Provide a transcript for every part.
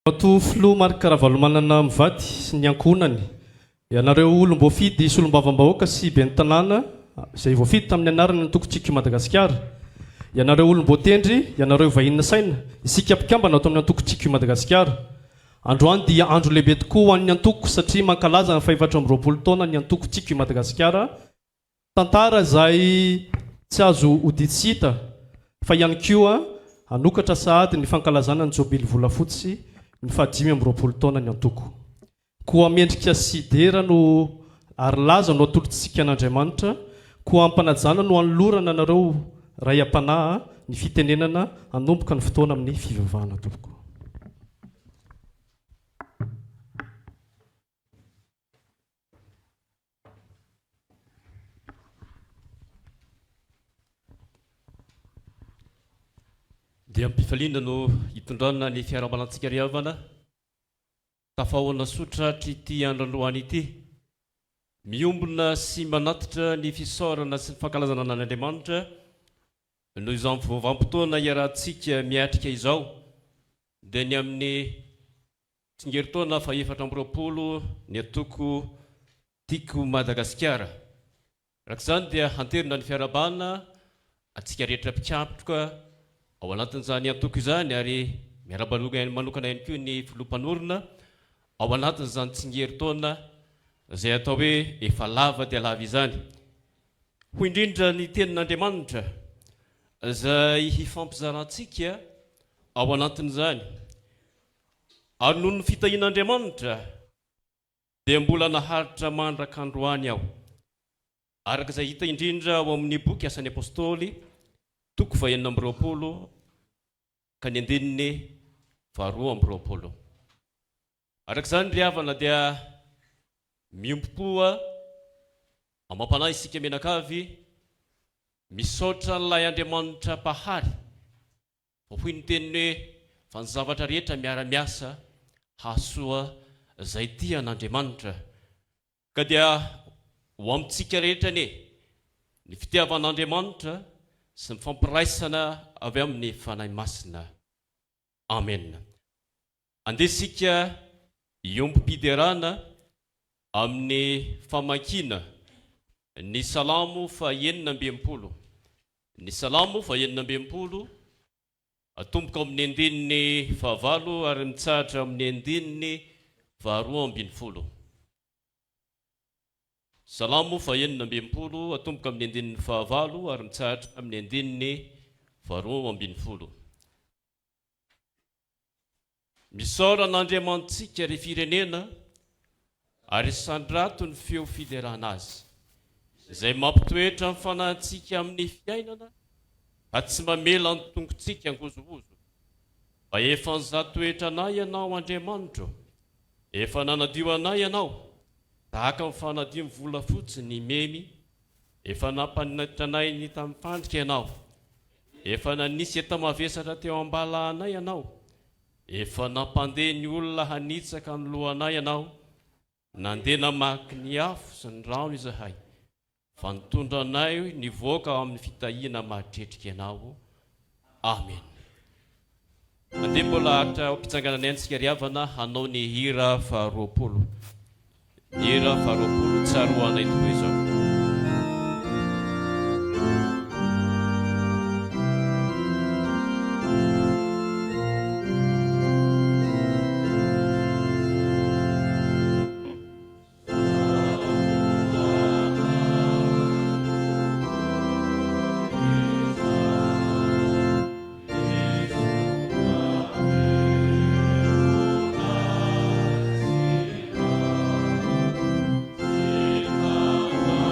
Atofilo marika karavalomanana mivady sy ny ankonany. Ianareo olom-boafidy sy olom-bavam-bahoaka sy ben'ny tanàna izay voafidy tamin'ny anarana ny tokontsika Madagasikara. Ianareo olom-boatendry, ianareo vahiny saina, isika mpikambana ato amin'ny antokontsika Madagasikara. Androany dia andro lehibe tokoa ho an'ny antoko satria mankalaza ny 420 taona ny antokontsika Madagasikara. Tantara izay tsy azo hoditsita fa ihany koa anokatra sahady ny fankalazana ny jobily volafotsy ny 520 taona ny antoko. Koa mendrika sidera no ary laza no atolotsika an'Andriamanitra, koa ampanajana no anolorana anareo ray am-panahy ny fitenenana hanomboka ny fotoana amin'ny fivavahana tompoko. Dia ampifaliana no hitondrana ny fiarahabalantsika riavana tafahoana sotra ity androany ity, miombona sy manatitra ny fisaorana sy ny fankalazana an'Andriamanitra noho izao vanim-potoana iarahantsika miatrika izao dia ny amin'ny tsingeritaona fa 420 ny atoko tiako Madagasikara. Rak'izany dia hanterina ny fiarahabana atsika rehetra mpikambitra ao anatin'izany antoko izany ary miarabalogna manokana ihany koa ny filompanorona ao anatin'izany tsingeritaona izay atao hoe efa lava dia lava izany. Ho indrindra ny tenin'Andriamanitra izay hifampizarantsika ao anatin'izany. Ary noho ny fitahian'Andriamanitra dia mbola naharitra mandraka androany aho. Araka izay hita indrindra ao amin'ny boky Asan'ny Apôstôly toko 220 ka ny andininy 220. Arak'izany ry havana dia miompo-poa amampanahy isika menakavy misaotra n'ilay Andriamanitra pahary hoy ny teniny hoe fa ny zavatra rehetra miara-miasa hahasoa izay tia an'Andriamanitra. Ka dia ho amintsika rehetra ny fitiavan'Andriamanitra sy ny fampiraisana avy amin'ny fanahy masina. Amen. Andesika iompi-piderana amin'ny famankina ny salamo 920. Ny salamo 920 atomboka amin'ny andininy 9 ary mitsahatra amin'ny andininy 12. Salamo 920 atomboka amin'ny andininy 9 ary mitsahatra amin'ny andininy 12. Misaorana Andriamantsika ry firenena ary sandrato ny feo fiderana azy izay mampitoetra ny fanahintsika amin'ny fiainana ka tsy mamela ny tongontsika angozogozo. Fa efa nizatoetra anay ianao Andriamanitra, efa nanadio anay ianao tahaka ny fanadio ny volafotsy ny memy, efa nampanatitra anay ny tamin'ny fandrika ianao, efa nanisy etamavesatra teo ambala anay ianao, efa nampandeha ny olona hanitsaka ny lohanay ianao, nandeha namaky ny afo sy ny rano izahay, fa nitondra anay nivoaka amin'ny fitahiana mahitretrika ianao. Amen. Andeha mbola hatra mpitsangananay antsika ry havana hanao ny hira 220. Hira 220 tsaroanay tokoa izao. Oh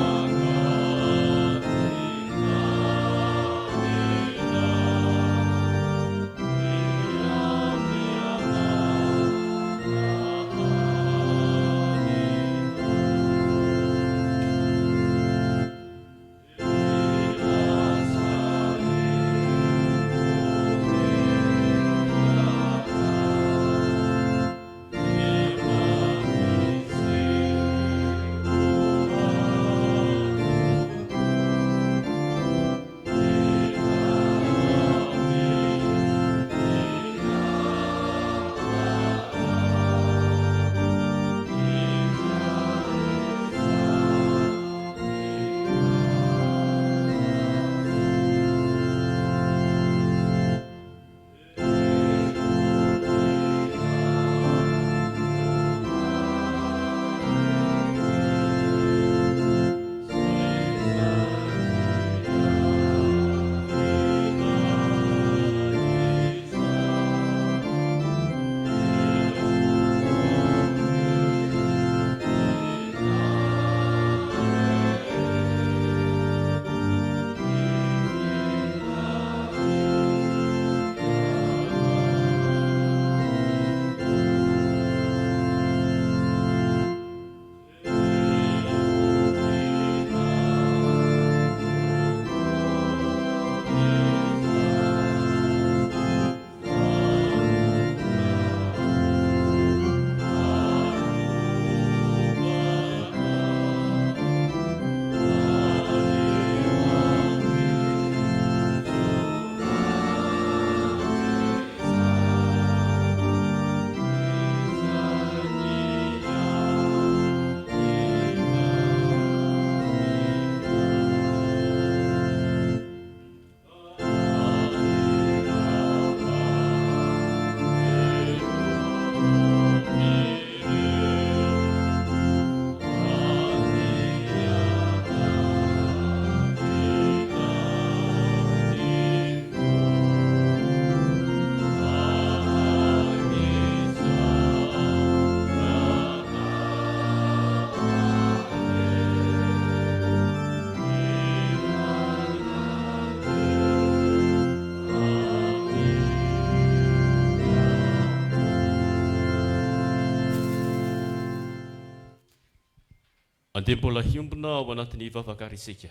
andeha mbola hiombona ao anatin'ny vavakary isika.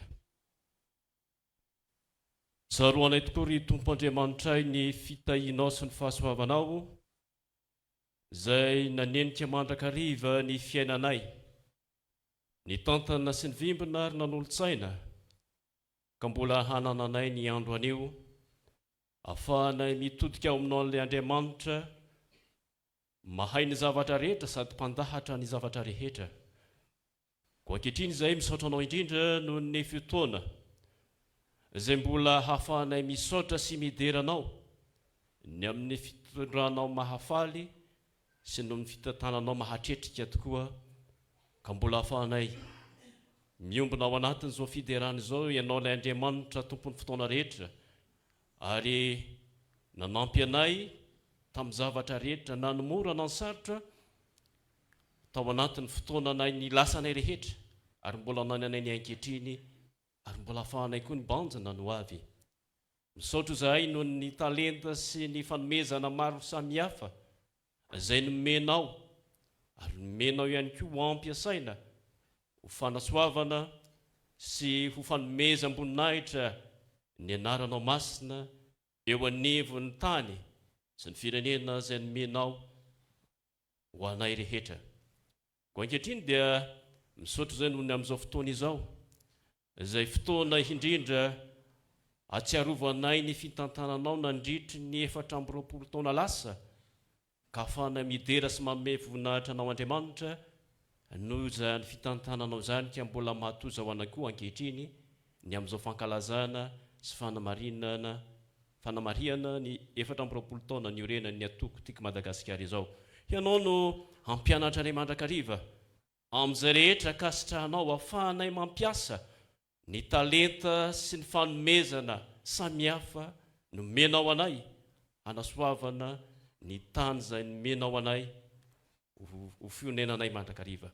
Tsaroanay tokoa ry Tompo Andriamanitra ny fitahinao sy ny fahasoavanao izay nanenika mandrakariva ny fiainanay, ny tantana sy ny vimbina ary nanolo-tsaina ka mbola hanananay ny andro anio ahafahanay mitodika ao aminao an'ilay Andriamanitra mahay ny zavatra rehetra sady mpandahatra ny zavatra rehetra. Ko ankehitriny izay misaotra anao indrindra noho ny fotoana izay mbola hahafahanay misaotra sy mideranao ny amin'ny fitondranao mahafaly sy noho ny fitantananao mahatretrika tokoa, ka mbola hahafahanay miombona ao anatin'izao fiderana izao ianao ilay Andriamanitra tompon'ny fotoana rehetra, ary nanampy anay tamin'ny zavatra rehetra nanomora nansarotra tao anatin'ny fotoananay ny lasanay rehetra, ary mbola nananay ny ankehitriny, ary mbola hahafahanay koa ny banjana no avy. Misaotra izahay noho ny talenta sy ny fanomezana maro samihafa izay nomenao, ary nomenao ihany koa ho ampiasaina ho fanasoavana sy ho fanomezam-boninahitra ny anaranao masina eo anivon'ny tany sy ny firenena izay nomenao ho anay rehetra. Ko ankehitriny dia misaotra izay noho ny amin'izao fotoana izao izay fotoana indrindra atsiarovanay ny fitantananao nandritry ny 420 taona lasa, ka ahafahanay midera sy manome voninahitra anao Andriamanitra noho izany fitantananao izany, ka mbola mahatoza ho anay koa ankehitriny ny amin'izao fankalazana sy fanamariana ny 420 taona ny orenan'ny atoko tiako Madagasikara izao. Ianao no hampianatra anay mandrakariva amin'izay rehetra kasitrahanao, ahafahanay mampiasa ny talenta sy ny fanomezana samihafa nomenao anay hanasoavana ny tany izay nomenao anay ho fionenanay mandrakariva.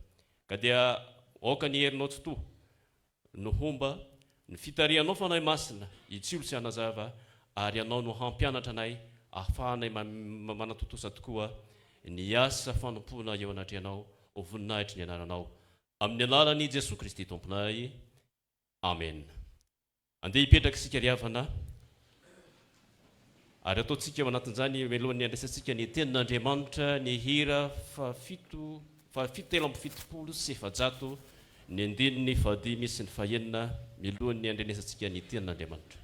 Ka dia aoka ny herinao totoa no homba ny fitarianao fanay masina itsilo sy hanazava, ary ianao no hampianatra anay ahafahanay manatotosa tokoa ny asa fanompona eo anatrehanao ho voninahitry ny anaranao, amin'ny anaran'i Jesosy Kristy Tomponay. Amen. Andeha hipetraka isika ry havana, ary ataontsika ao anatin'izany melohan'ny andraisantsika ny tenin'Andriamanitra ny hira fa 777 ny andininy fahadimy sy ny fahaenina, melohan'ny andrenesantsika ny tenin'Andriamanitra.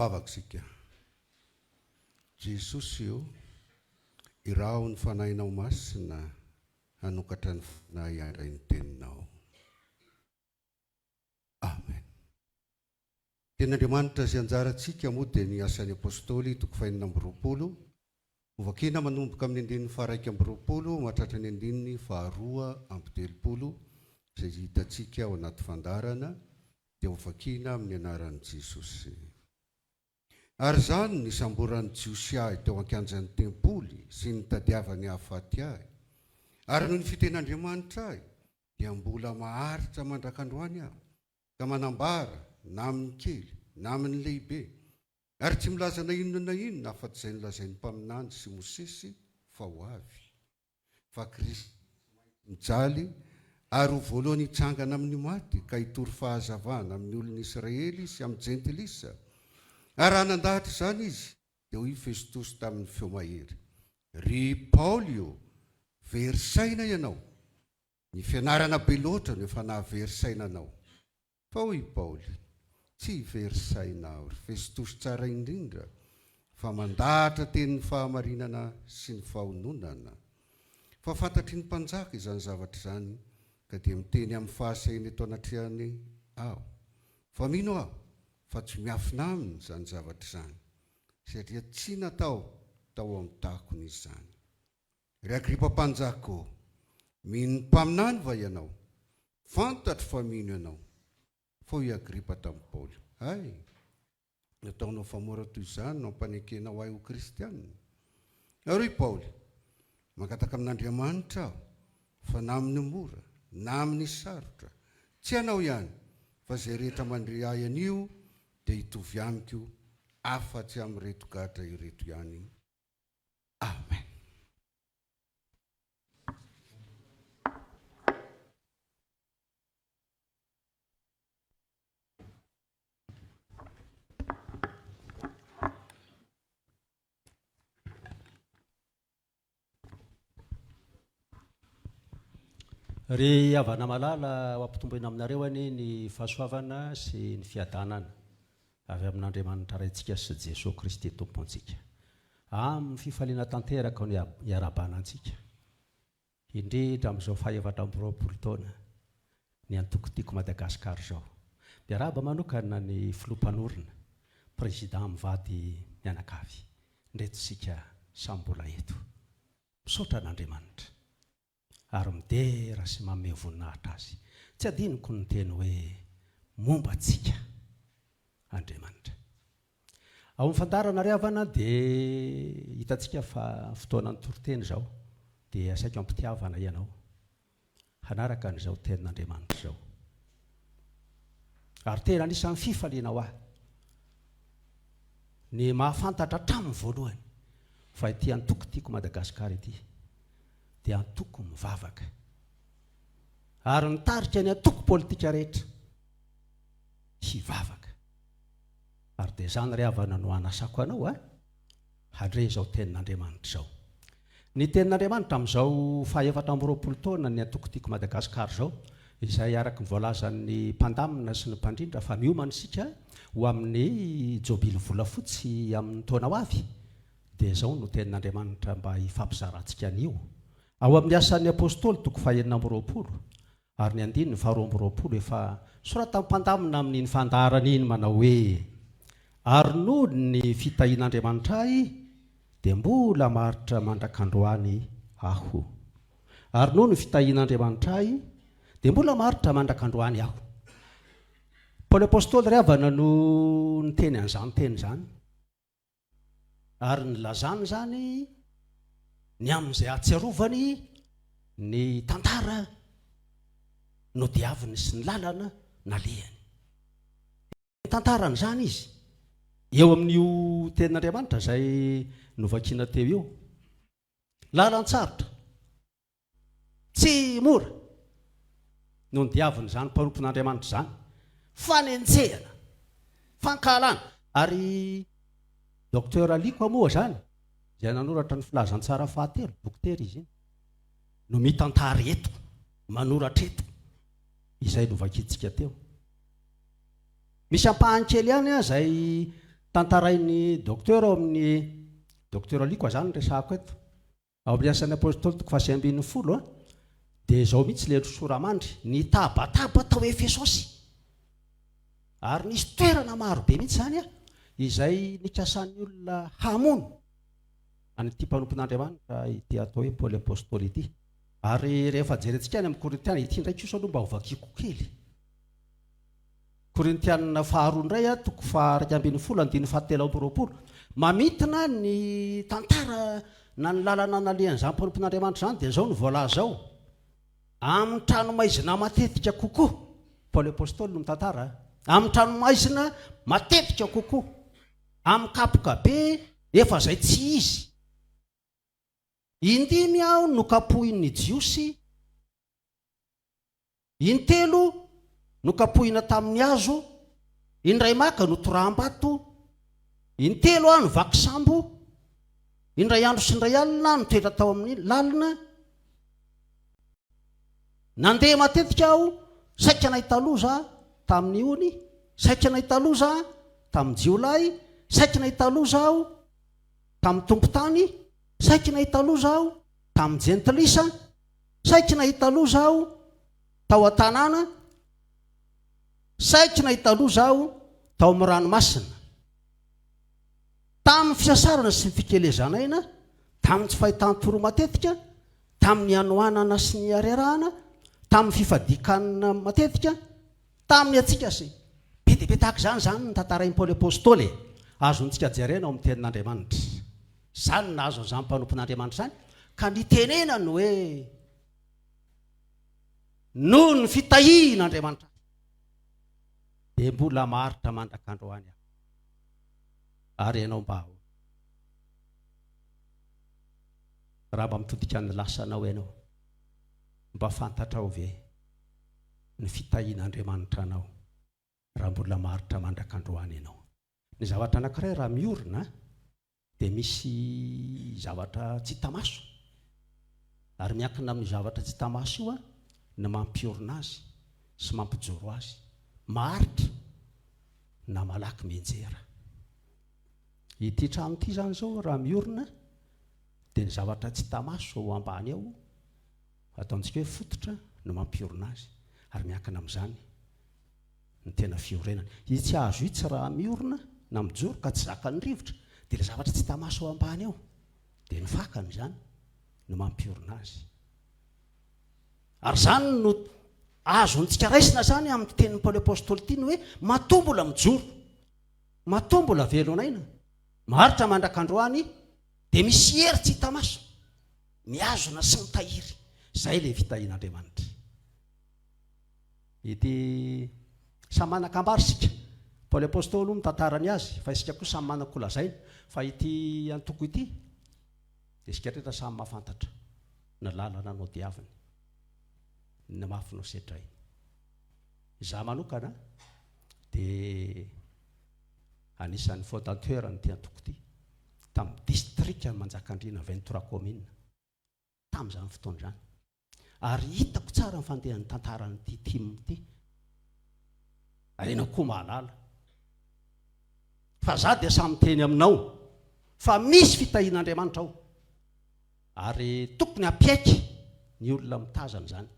Vavaka sika. Jesosy io iraho ny fanahinao masina hanokatra ny fanahy andray ny teninao. Amen. Tenyandriamanitra izay anjarantsika moa dia ny asan'ny apôstôly 2:20 ovakina manomboka amin'ny andininy 1:20 mahatratra ny andininy 2:20 izay hitantsika ao anaty fandarana dia ovakina amin'ny anaran'i Jesosy. Ary izany ny samboran'ny Jiosy ahy teo ankianjan'ny tempoly sy ny tadiavany hahafaty ahy. Ary noho ny fiten'Andriamanitra ahy dia mbola maharitra mandrakandroany aho ka manambara na amin'ny kely na amin'ny lehibe, ary tsy milaza na inona na inona afa-tsy izay nilazain'ny mpaminany sy Mosesy fa ho avy. Fa Kristy mijaly ary ho voalohany hitsangana amin'ny maty ka hitory fahazavana amin'ny olon'ny Israely sy amin'ny jentilisa. Ary anandahatra izany izy dia hoy Fesitosy tamin'ny feo mahery, ry Paoly io, verisaina ianao. Ny fianarana be loatra no efa nahaverisaina anao. Fa hoy Paoly, tsy verisaina aho, ry Fesitosy tsara indrindra, fa mandahatra tenin'ny fahamarinana sy ny fahononana. Fa fantatry ny mpanjaka izany zavatra izany, ka dia miteny amin'ny fahasainy eto anatrehany aho. Fa mino aho fa tsy miafina aminy izany zavatra izany, satria tsy natao tao amin'ny takony izany. Ry Agripa mpanjaka, mino ny mpaminany va ianao? Fantatro fa mino ianao. Fa hoy Agripa tamin'ny Paoly, ay, nataonao famora toy izany no ampanenkenao ahy ho kristianina. Ary hoy Paoly, mankataka amin'Andriamanitra aho fa na amin'ny mora na amin'ny sarotra, tsy anao ihany fa izay rehetra mandre ahy anio dia hitovy amiko afa-tsy amin'ny reto gadra ireto ihany. Amen. Ry havana malala ho ampitomboina aminareo any ny fahasoavana sy ny fiadanana avy amin'Andriamanitra raintsika sy Jesosy Kristy tompontsika amin'ny fifaliana tanteraka ny iarabanantsika indrindra amin'izao fahaefatra amby 20 taona ny antokotiko Madagasikara izao. Mpiaraba manokana ny filompanorina président mivady mianakavy ndretsika sambola eto misaotra an'Andriamanitra ary midera sy manome voninahitra azy. Tsy adiniko ny teny hoe momba antsika Andriamanitra. Ao amin'ny fandarana ry havana dia hitantsika fa fotoana ny toroteny izao dia asaiko ampitiavana ianao hanaraka an'izao tenin'Andriamanitra izao. Ary tena anisan'ny fifaliana ho ahy ny mahafantatra hatramin'ny voalohany fa ity antokotiko Madagasikara ity dia antoko mivavaka ary nitarika ny antoko politika rehetra hivavaka. Ary dia izany ry havana no anasako anao handre izao tenin'Andriamanitra izao. Ny tenin'Andriamanitra amin'izao fahaefatra amby 20 taona ny antokotiko Madagasikara izao, izay araka ny voalazan'ny mpandamina sy ny mpandrindra fa miomana isika ho amin'ny jobily volafotsy amin'ny taona ho avy, dia izao no tenin'Andriamanitra mba hifampizarantsika anio. Ao amin'ny asan'ny apôstôly 2:20 ary ny andininy 2:20 efa sorata mpandamina amin'iny fandarana iny manao hoe, ary noho ny fitahian'Andriamanitra ahy dia mbola maharitra mandrakandroany aho. Ary noho ny fitahian'Andriamanitra ahy dia mbola maharitra mandrakandroany aho. Paoly apôstôly ry havana no niteny an'izany teny izany ary nylazany izany ny amin'izay atsiarovany ny tantara no diaviny sy ny lalana nalehany. Ny tantarany izany izy eo amin'io tenin'Andriamanitra izay novakiana teo eo. Lalan-tsarotra, tsy mora no ny diaviny izany mpanompon'Andriamanitra izany, fanenjehana, fankalana. Ary Docteur Aliko moa izany izay nanoratra ny filazantsara fahatelo, dokotera izy iny, no mitantara eto, manoratra eto izay novakintsika teo. Misy ampahany-kely ihany izay tantarain'ny dokotera ao amin'ny Docteur Aliko izany resahako eto ao amin'ny asan'ny apôstôly 2:20 dia izao mihitsy ilay soramandry ny tabataba tao Efesosy. ary nisy toerana maro be mihitsy zany a izay nikasan'ny olona hamono anyity mpanompon'Andriamanitra ity atao hoe Paoly apôstôly ity. Ary rehefa jerentsika any amin'ny Korintiana ity ndraiky io aloha mba hovakiako kely. Korintiana faharoa indray a 2:17 mamitina ny tantara na ny lalana nalehan'izany mpanompon'Andriamanitra zany dia zao ny voalaza zao. Amin'ny trano maizina matetika kokoa, Paoly apôstôly no mitantara, amin'ny trano maizina matetika kokoa, amin'ny kapoka be efa zay tsy izy. Indimy aho no kapohin'ny jiosy, intelo no kapohina tamin'ny hazo, indray maka no toram-bato, intelo aho no vaky sambo, indray andro sy indray alina no toetra tao amin'ny lalina. Nandeha matetika aho, saika nahita loza tamin'ny ony, saika nahita loza tamin'ny jiolay, saika nahita loza aho tamin'ny tompo-tany, saika nahita loza aho tamin'ny jentilisa, saika nahita loza aho tao an-tanàna, saika nahita loza aho tao amin'ny ranomasina. Tamin'ny fisasarana sy ny fikelezanaina, tamin'ny tsy fahitantoro matetika, tamin'ny anoanana sy ny arerahana, tamin'ny fifadikanana matetika, tamin'ny atsika sy be dia be tahaka zany ny tantarain'ny Paoly apôstôly. Azontsika jerena ao amin'ny tenin'Andriamanitra. Zany nahazo an'izany mpanompon'Andriamanitra zany ka nitenenany hoe noho ny fitahian'Andriamanitra dia mbola maharitra mandrak'androany aho. Ary ianao mba ho raha mba mitodika ny lasanao ianao, mba fantatrao ve ny fitahian'Andriamanitra anao raha mbola maharitra mandrak'androany ianao. Ny zavatra anankiray raha miorina dia misy zavatra tsy hita maso, ary miankina amin'ny zavatra tsy hita maso io a ny mampiorina azy sy mampijoro azy, maharitra na malaky mienjera. Ity trano ity zany zao raha miorina dia ny zavatra tsy hita maso ao ambany ao ataontsika hoe fototra no mampiorina azy, ary miankina amin'izany ny tena fiorenana. Izy tsy azo itsy raha miorina na mijoro ka tsy zakany rivotra, dia ilay zavatra tsy hita maso ao ambany ao dia ny fakany izany no mampiorina azy. Ary zany no azontsika raisina zany amin'ny tenin'ny Paoly apôstôly ity, ny hoe matoa mbola mijoro, matoa mbola velonaina, maharitra mandrak'androany dia misy hery tsy hita maso miazona sy mitahiry. Zay ilay fitahian'Andriamanitra. Ity samy manan-kambary sika, Paoly apôstôly no mitantarany azy, fa isika koa samy manana kolazaina. Fa ity antoko ity dia isika rehetra samy mahafantatra ny lalana anao diaviny, ny mafinao setray. Izaho manokana dia anisan'ny fondateur n'ity antoko ity tamin'ny district Manjakandriana 23 commune tamin'izany fotoana izany. Ary hitako tsara ny fandehan'ny tantaran'ity team ity, arenao koa mahalala. Fa za dia samy teny aminao fa misy fitahian'Andriamanitra ao, ary tokony hapiaiky ny olona mitazana izany.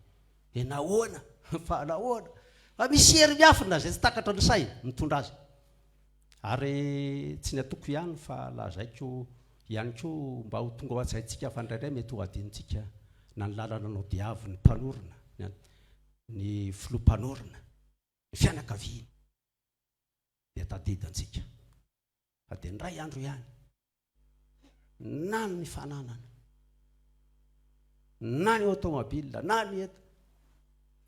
Nahoana fa nahoana, fa misy hery miafina zay tsy takatra ny saina mitondra azy. Ary tsy ny atoko ihany fa lazaiko ihany koa mba ho tonga ao an-tsaintsika fa indraindray mety ho adinontsika na ny lalana anao diavy, ny mpanorona, ny filompanorona, ny fianakaviana dia tadidintsika. Fa dia ndray andro ihany na ny fananana na ny automobile na ny eto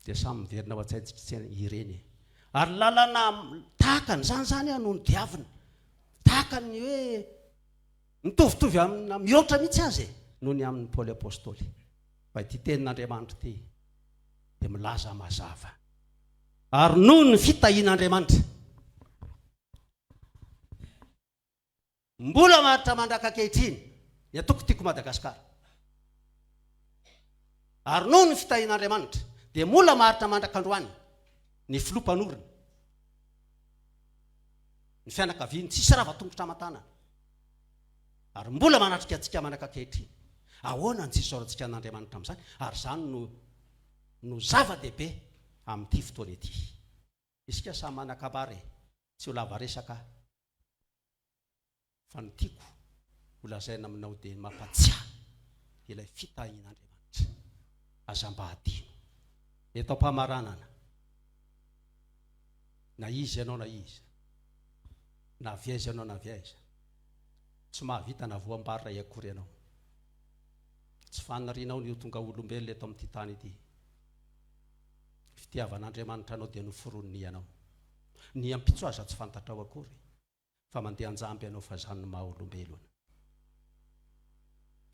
dia samy miverina ao an-tsaintsika ireny. Ary lalana tahakany zany no ny diavina, tahakany hoe mitovitovy amina mihoatra mihitsy azy noho ny amin'ny Paoly apôstôly. Fa ity tenin'Andriamanitra ity dia milaza mazava, ary noho ny fitahian'Andriamanitra mbola maharitra mandraka ankehitriny ny atoko tiako Madagasikara. Ary noho ny fitahian'Andriamanitra dia mbola maharitra mandrak'androany ny filompanorina, ny fianakaviany tsisy raha vatongotra aman-tanana, ary mbola manatrika antsika mandraka ankehitriny. Ahoana ny tsisy saorantsika an'Andriamanitra amin'izany? Ary izany no zava-dehibe amin'ity fotoana ity. isika samy manakabary tsy ho lava resaka fa ny tiako holazaina aminao dia mampatsiahy ilay fitahin'Andriamanitra azam-bahadino eto am-pamaranana na izy ianao na izy na viaiza ianao na viaiza tsy mahavita na voambarira iakory ianao tsy fanirianao ny tonga olombelona eto amin'ity tany ity fitiavan'Andriamanitra anao dia noforonony ianao ny ampitso aza tsy fantatrao akory fa mandeha anjamby ianao fa zany ny maha olombelona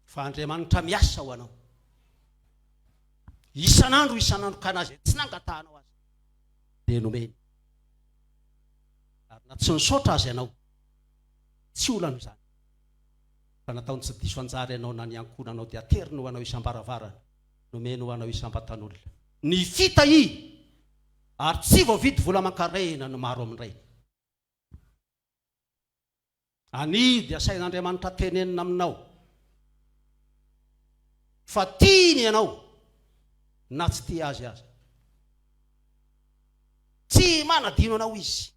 fa Andriamanitra miasa ho anao isan'andro kanazy tsy nangatahanao azy dia nomeny ary na tsy nisaotra azy ianao tsy olano izany fa nataony tsy diso anjara ianao na ny ankonanao dia ateriny ho anao isam-baravarana nomeny ho anao isam-batan'olona ny fita ary tsy voavidy vola mankarena no maro amin'ireny ani dia sain'Andriamanitra tenenina aminao fa tiany ianao na tsy tia azy aza tsy manadino anao izy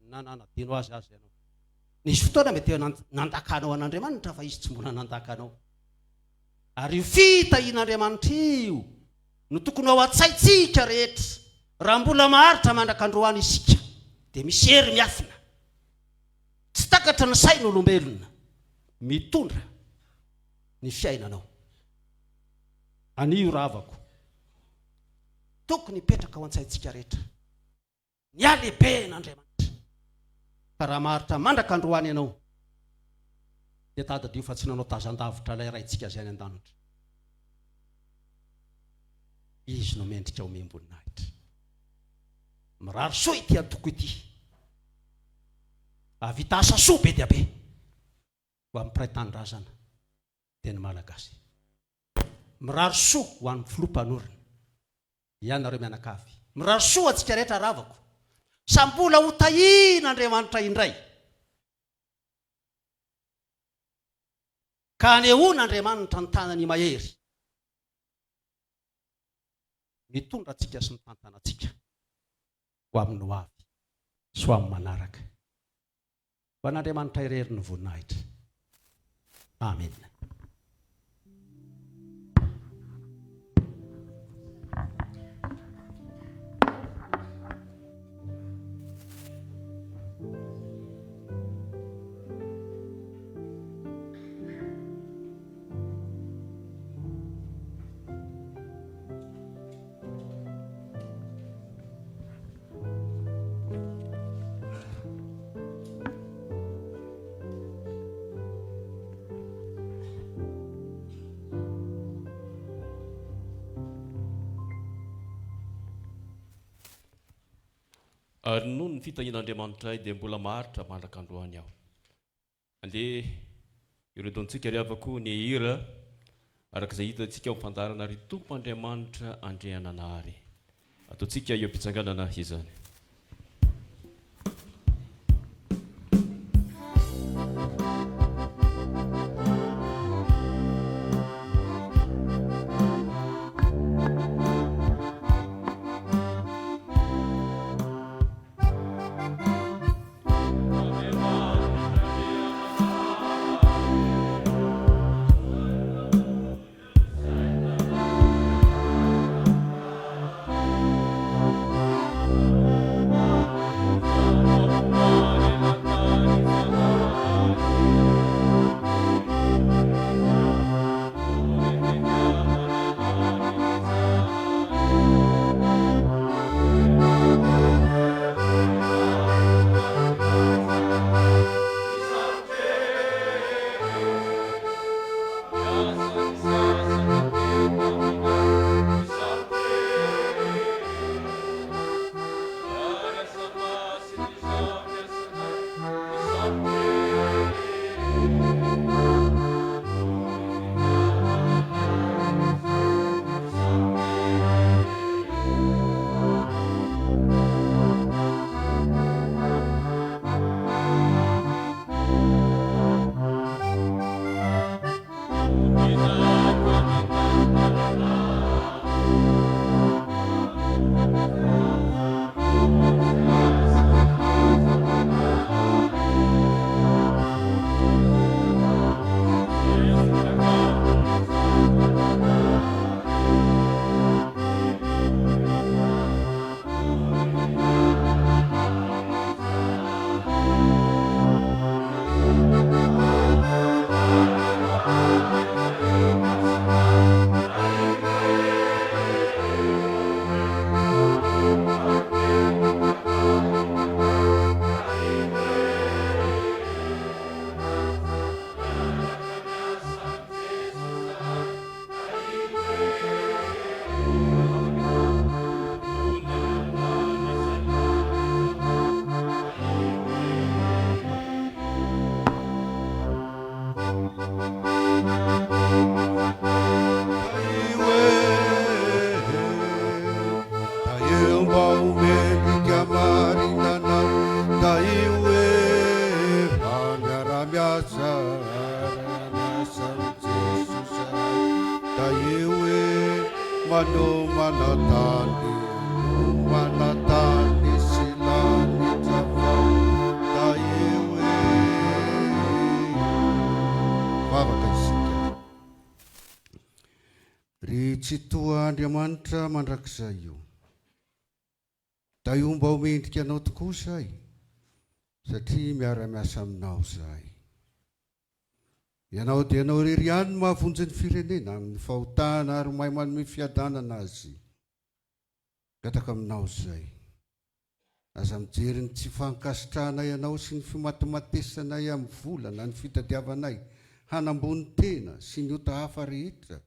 na nanadino azy ianao nisy fotoana mety nandakanao an'Andriamanitra fa izy tsy mbola nandakanao ary io fitahin'Andriamanitra io no tokony ao an-tsaitsika rehetra raha mbola maharitra mandrakandroany isika dia misy hery miafina tsy takatra ny sain'olombelona mitondra ny fiainanao anio ravako tokony hipetraka ao an-tsaitsika rehetra ny alehiben'Andriamanitra fa raha maharitra mandrakandroany ianao dia tadadio fa tsy nanao tazan-davitra ilay raintsika zay any an-danitra izy no mendrika omem-boninahitra mirary soa ity antoko ity avita asa soa be dia be ho amin'ny mpiray tanindrazana dia ny malagasy mirary soa ho amin'ny filompanorina ianareo mianakavy mirary soa atsika rehetra ravako sambola ho tahin'Andriamanitra indray ka anehoan'Andriamanitra ny tanany mahery mitondra atsika sy mitantana atsika ho amin'ny ho avy sy ho amin'ny manaraka ho an'Andriamanitra irery ny voninahitra amen. ary noho ny fitahin'Andriamanitra dia mbola maharitra mandrakandroany aho andeha iredontsika ry havako ny hira arak'izay hitantsika ao fandarana ry tompo Andriamanitra andrehananary ataontsika eo am-pitsanganana izany. Tsy toa Andriamanitra mandrakizay io. Da io mba homendrika anao tokoa zay, satria miara-miasa aminao zay. Ianao dia ianao rery ihany mahavonjy ny firenena amin'ny fahotana ary mahay manome fiadanana azy. Gataka aminao zay. Aza mijery ny tsy fankasitrahanay ianao sy ny fimatimatesanay amin'ny volana ny fitadiavanay hanambony tena sy ny ota hafa rehetra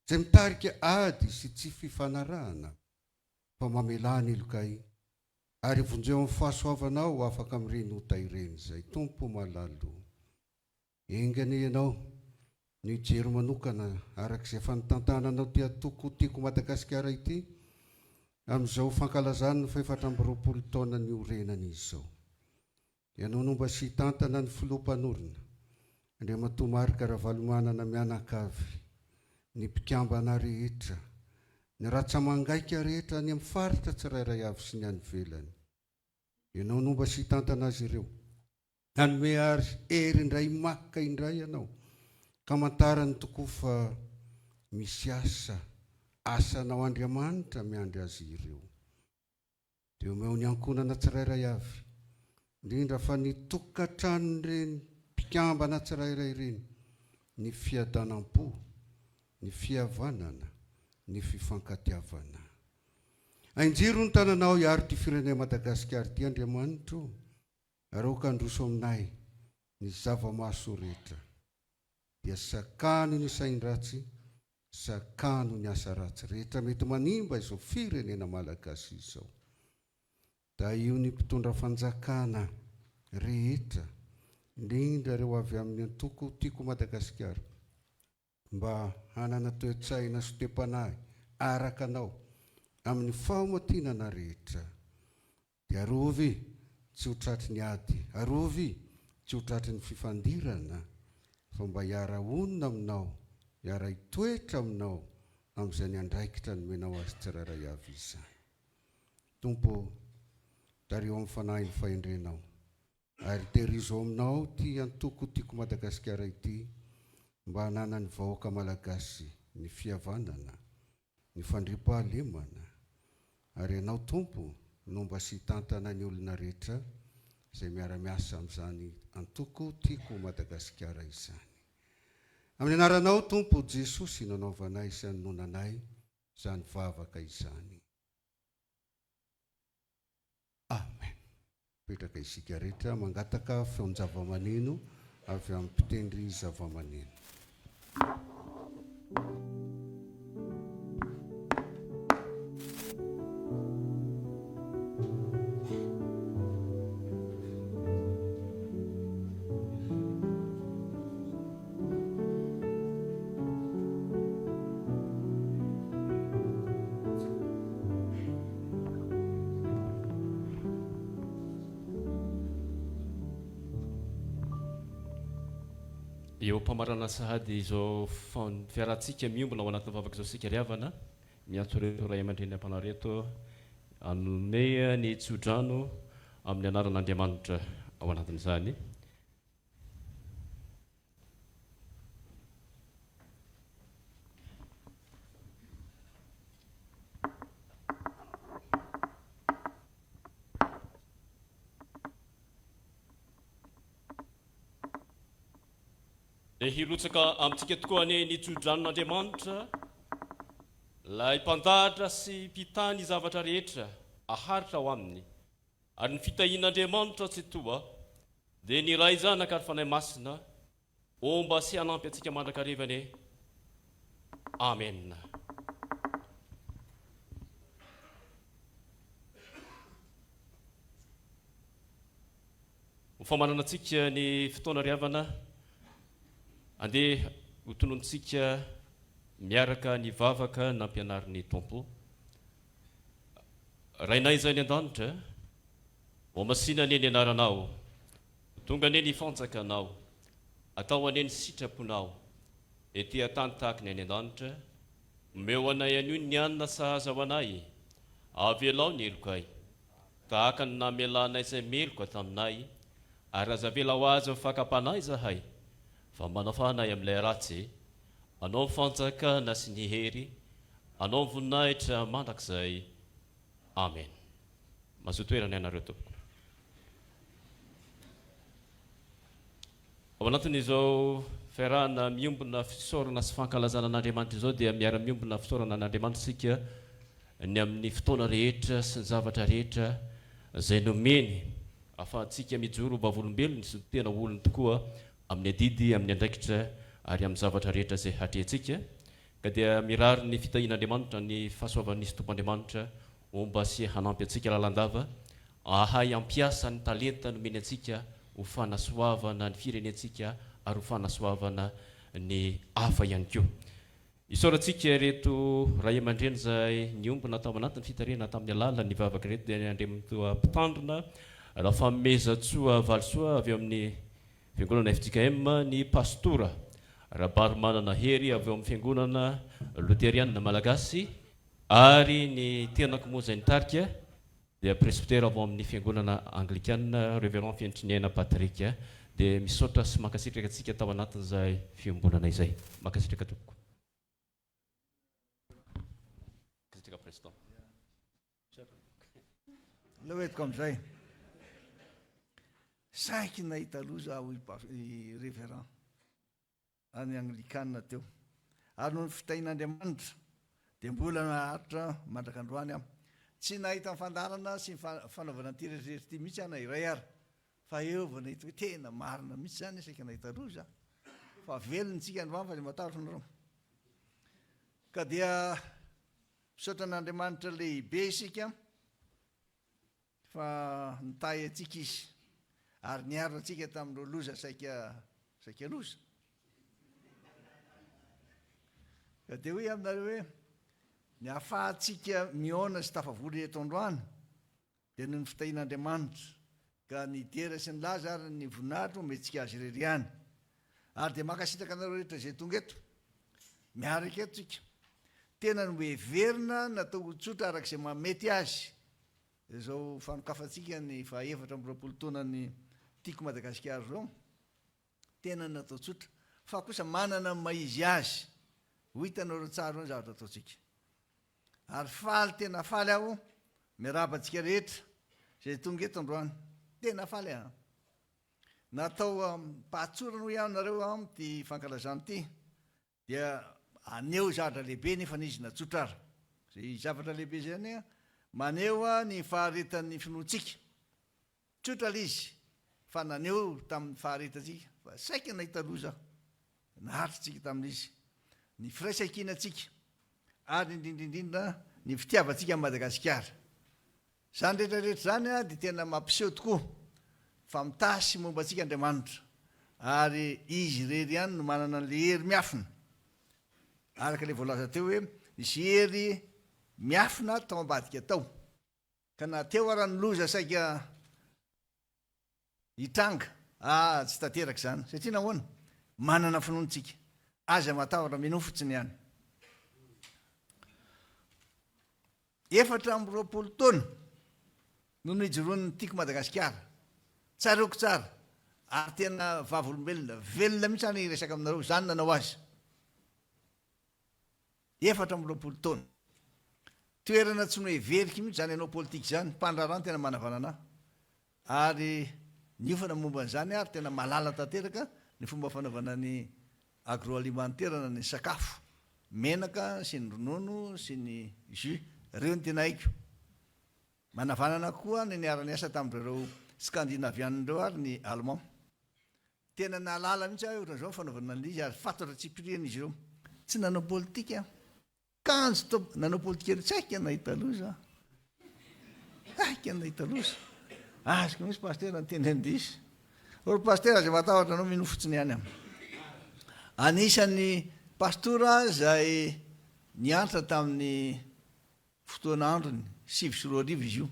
izay mitarika ady sy tsy fifanarahana, fa mamelany ilokay ary vonjeo amin'ny fahasoavanao afaka amin'ireny ota ireny zay. Tompo malalo, engany ianao ny jery manokana arak'izay fanotantananao ty atoko tiako Madagasikara ity amin'izao fankalazany ny faefatra amby roapolo taona ny orenany izao. Ianao no mba sy tantana ny filoam-panorona Andriamatoa Marika Ravalomanana mianakavy, ny mpikambana rehetra, ny ratsamangaika rehetra ny amin'ny faritra tsirairay avy sy ny any velany. Ianao no mba sy tantana azy ireo, hanome ary hery indray maka indray ianao, ka mantarany tokoa fa misy asanao Andriamanitra miandry azy ireo. Dia omeo ny ankonana tsirairay avy, indrindra fa ny tokantrano reny mpikambana tsirairay reny, ny fiadanam-po, ny fihavanana, ny fifankatiavana. Ainjiro ny tananao hiaro ty firenena Madagasikara ty Andriamanitra, ary oka androso aminay ny zava-maso rehetra, dia sakano ny sain-dratsy, sakano ny asa ratsy rehetra mety manimba izao firenena malagasy izao. Da io ny mpitondra fanjakana rehetra, indrindra reo avy amin'ny antoko tiako Madagasikara, mba hanana toe-tsaina sy toe-panahy araka anao amin'ny fahomatinana rehetra. Dia arovy tsy ho tratry ny ady, arovy tsy ho tratry ny fifandirana, fa mba hiara-onina aminao, hiara-hitoetra aminao amin'izay ny andraikitra nomenao azy tsirairay avy izany. Tompo, tario amin'ny fanahy ny fahendrenao, ary terizo aminao ty antoko tiako Madagasikara ity, mba hanana ny vahoaka malagasy ny fihavanana, ny fandriam-pahalemana, ary ianao Tompo no mba sy tantana ny olona rehetra izay miara-miasa amin'izany antoko tiako Madagasikara izany. Amin'ny anaranao Tompo Jesosy nanaovanay sy nanonanay izany vavaka izany. Amen. Petraka isika rehetra mangataka feon-java-maneno avy amin'ny mpitendry zava-maneno. Eo mpamarana sahady izao fiaratsika miombona ao anatin'ny vavaka izao sika riavana, miantso reto ray aman-dreny ampanareto anome ny tsodrano amin'ny anaran'Andriamanitra ao anatin'izany. Dia hirotsaka amintsika tokoa ny tsodranon'Andriamanitra, lay mpandahatra sy mpitany zavatra rehetra aharitra ao aminy, ary ny fitahian'Andriamanitra tsy toa, dia ny ray zanaka ary fanahy masina, omba sy hanampy antsika mandrakarevany. Amen. Famanana antsika ny fotoana riavana andeha hotonontsika miaraka ny vavaka nampianarin'ny tompo rainay izay ny an-danitra ho masina ane ny anaranao tonga ane ny fanjakanao atao ane ny sitraponao ety atany tahaka ny any an-danitra meo anay anio ny anina sahaza ho anay avelao ny elokay tahaka ny namelanay izay meloka taminay ary azavela ho azy mifakapanay zahay fa manafanay amin'ilay ratsy anao fanjakana sy ny hery anao voninahitra mandrakizay amen mazotoerany ianareo tompoko ao anatin'izao fiarahana miombona fisaorana sy fankalazana an'Andriamanitra izao dia miara miombona fisaorana an'Andriamanitra sika ny amin'ny fotoana rehetra sy ny zavatra rehetra izay nomeny ahafahantsika mijoro vavolombelona sy tena olony tokoa amin'ny adidy amin'ny andraikitra ary amin'ny zavatra rehetra izay hatrehantsika ka dia mirary ny fitahian'Andriamanitra ny fahasoavan'isy tompoandriamanitra omba sy hanampy antsika lalandava ahay ampiasa ny talenta nomeny antsika ho fanasoavana ny firenentsika ary ho fanasoavana ny hafa ihany koa isaorantsika reto ray aman-dreny izay niombona tao anatin'ny fitarena tamin'ny alala ny vavaka reto dia andremitoa mpitandrina raha famezatsoa valisoa avy eo amin'ny fiangonana FJKM ny pastora Rabary manana hery avy eo amin'ny fiangonana Luteriana Malagasy ary ny tenako moa izay nitarika dia presbytera avy amin'ny fiangonana Anglikana Révérend Fiantriniana Patrick dia misaotra sy mankasitraka antsika tao anatin'izay fiangonana izay mankasitraka tompoko kasitraka président loetiko amin'izay saiky nahita loza ho i révérend any Anglikana teo ary noho ny fitahin'Andriamanitra dia mbola naharitra mandrakandroany aho tsy nahita fandarana sy fanaovana ty rehetrarehetra ty mihitsy ana iray ary fa eo vao nahita hoe tena marina mihitsy zany saika nahita loza fa velontsika androany fa le matahotra nareo ka dia misaotra an'Andriamanitra lehibe isika fa nitahy atsika izy ary niaro atsika tamin'ireo loza saika loza ka dia hoe aminareo hoe ny ahafahantsika miona sy tafavory eto androany dia noho ny fitahian'Andriamanitra ka ny dera sy ny laza ary ny voninahitra omentsika azy irery ihany ary dia makasitraka anareo rehetra izay tonga eto miaraka eto tsika tena no heverina natao tsotra arak'izay mamety azy izao fanokafantsika ny fahaefatra amby roapolo taona ny tiako Madagasikara zao tena natao tsotra fa kosa manana maizy azy ho hitanareo tsara ny zavatra ataontsika ary faly tena faly aho miarabantsika rehetra izay tonga eto androany tena faly aho natao mpahatsorana ho ianareo amty fankalazana ty dia aneo zavatra lehibe nefa n'izy natsotra ara zay zavatra lehibe zany maneo ny faharetan'ny finoantsika tsotra l izy fa naneo tamin'ny faharetatsika fa saika nahita loza naharitsika tamin'izy ny firaisankinatsika ary indrindrindrindra ny fitiavantsika amin'ny Madagasikara zany rehetrarehetra zany dia tena mampiseho tokoa fa mitasy momba antsika Andriamanitra ary izy rery ihany no manana an'le hery miafina araka le voalaza teo hoe misy hery miafina tao ambadika tao ka na teo ara ny loza saika hitranga tsy tanteraka zany satria nahoana manana finoantsika aza matahotra mino fotsiny ihany efatra amby roapolo taona no nijoroan'ny tiako Madagasikara tsareoko tsara ary tena vavolombelona velona mihitsy any resaka aminareo zany nanao azy efatra amby roapolo taona toerana tsy no everika mihitsy zany anao politika zany mpandrarano tena manavanana ary niofana momba n'izany ary tena malala tanteraka ny fomba fanaovana ny agroalimentaire ny sakafo menaka sy ny ronono sy ny jus reo ny tena haiko manavanana koa ny niarany asa tamin'ireo skandinavianreo ary ny allemand tena nalala mihitsy aho ohatran'izao fanaovana n'izy ary fatotra tsy pirian'izy ireo tsy nanao politika kanjo to nanao politika ry tsy haika nahita loza haika nahita loza azoko misy paster ny teny andisy or paster aza matahotra anao mino fotsiny ihany am anisan'ny pastora zay niantra tamin'ny fotoana androny 7 izy io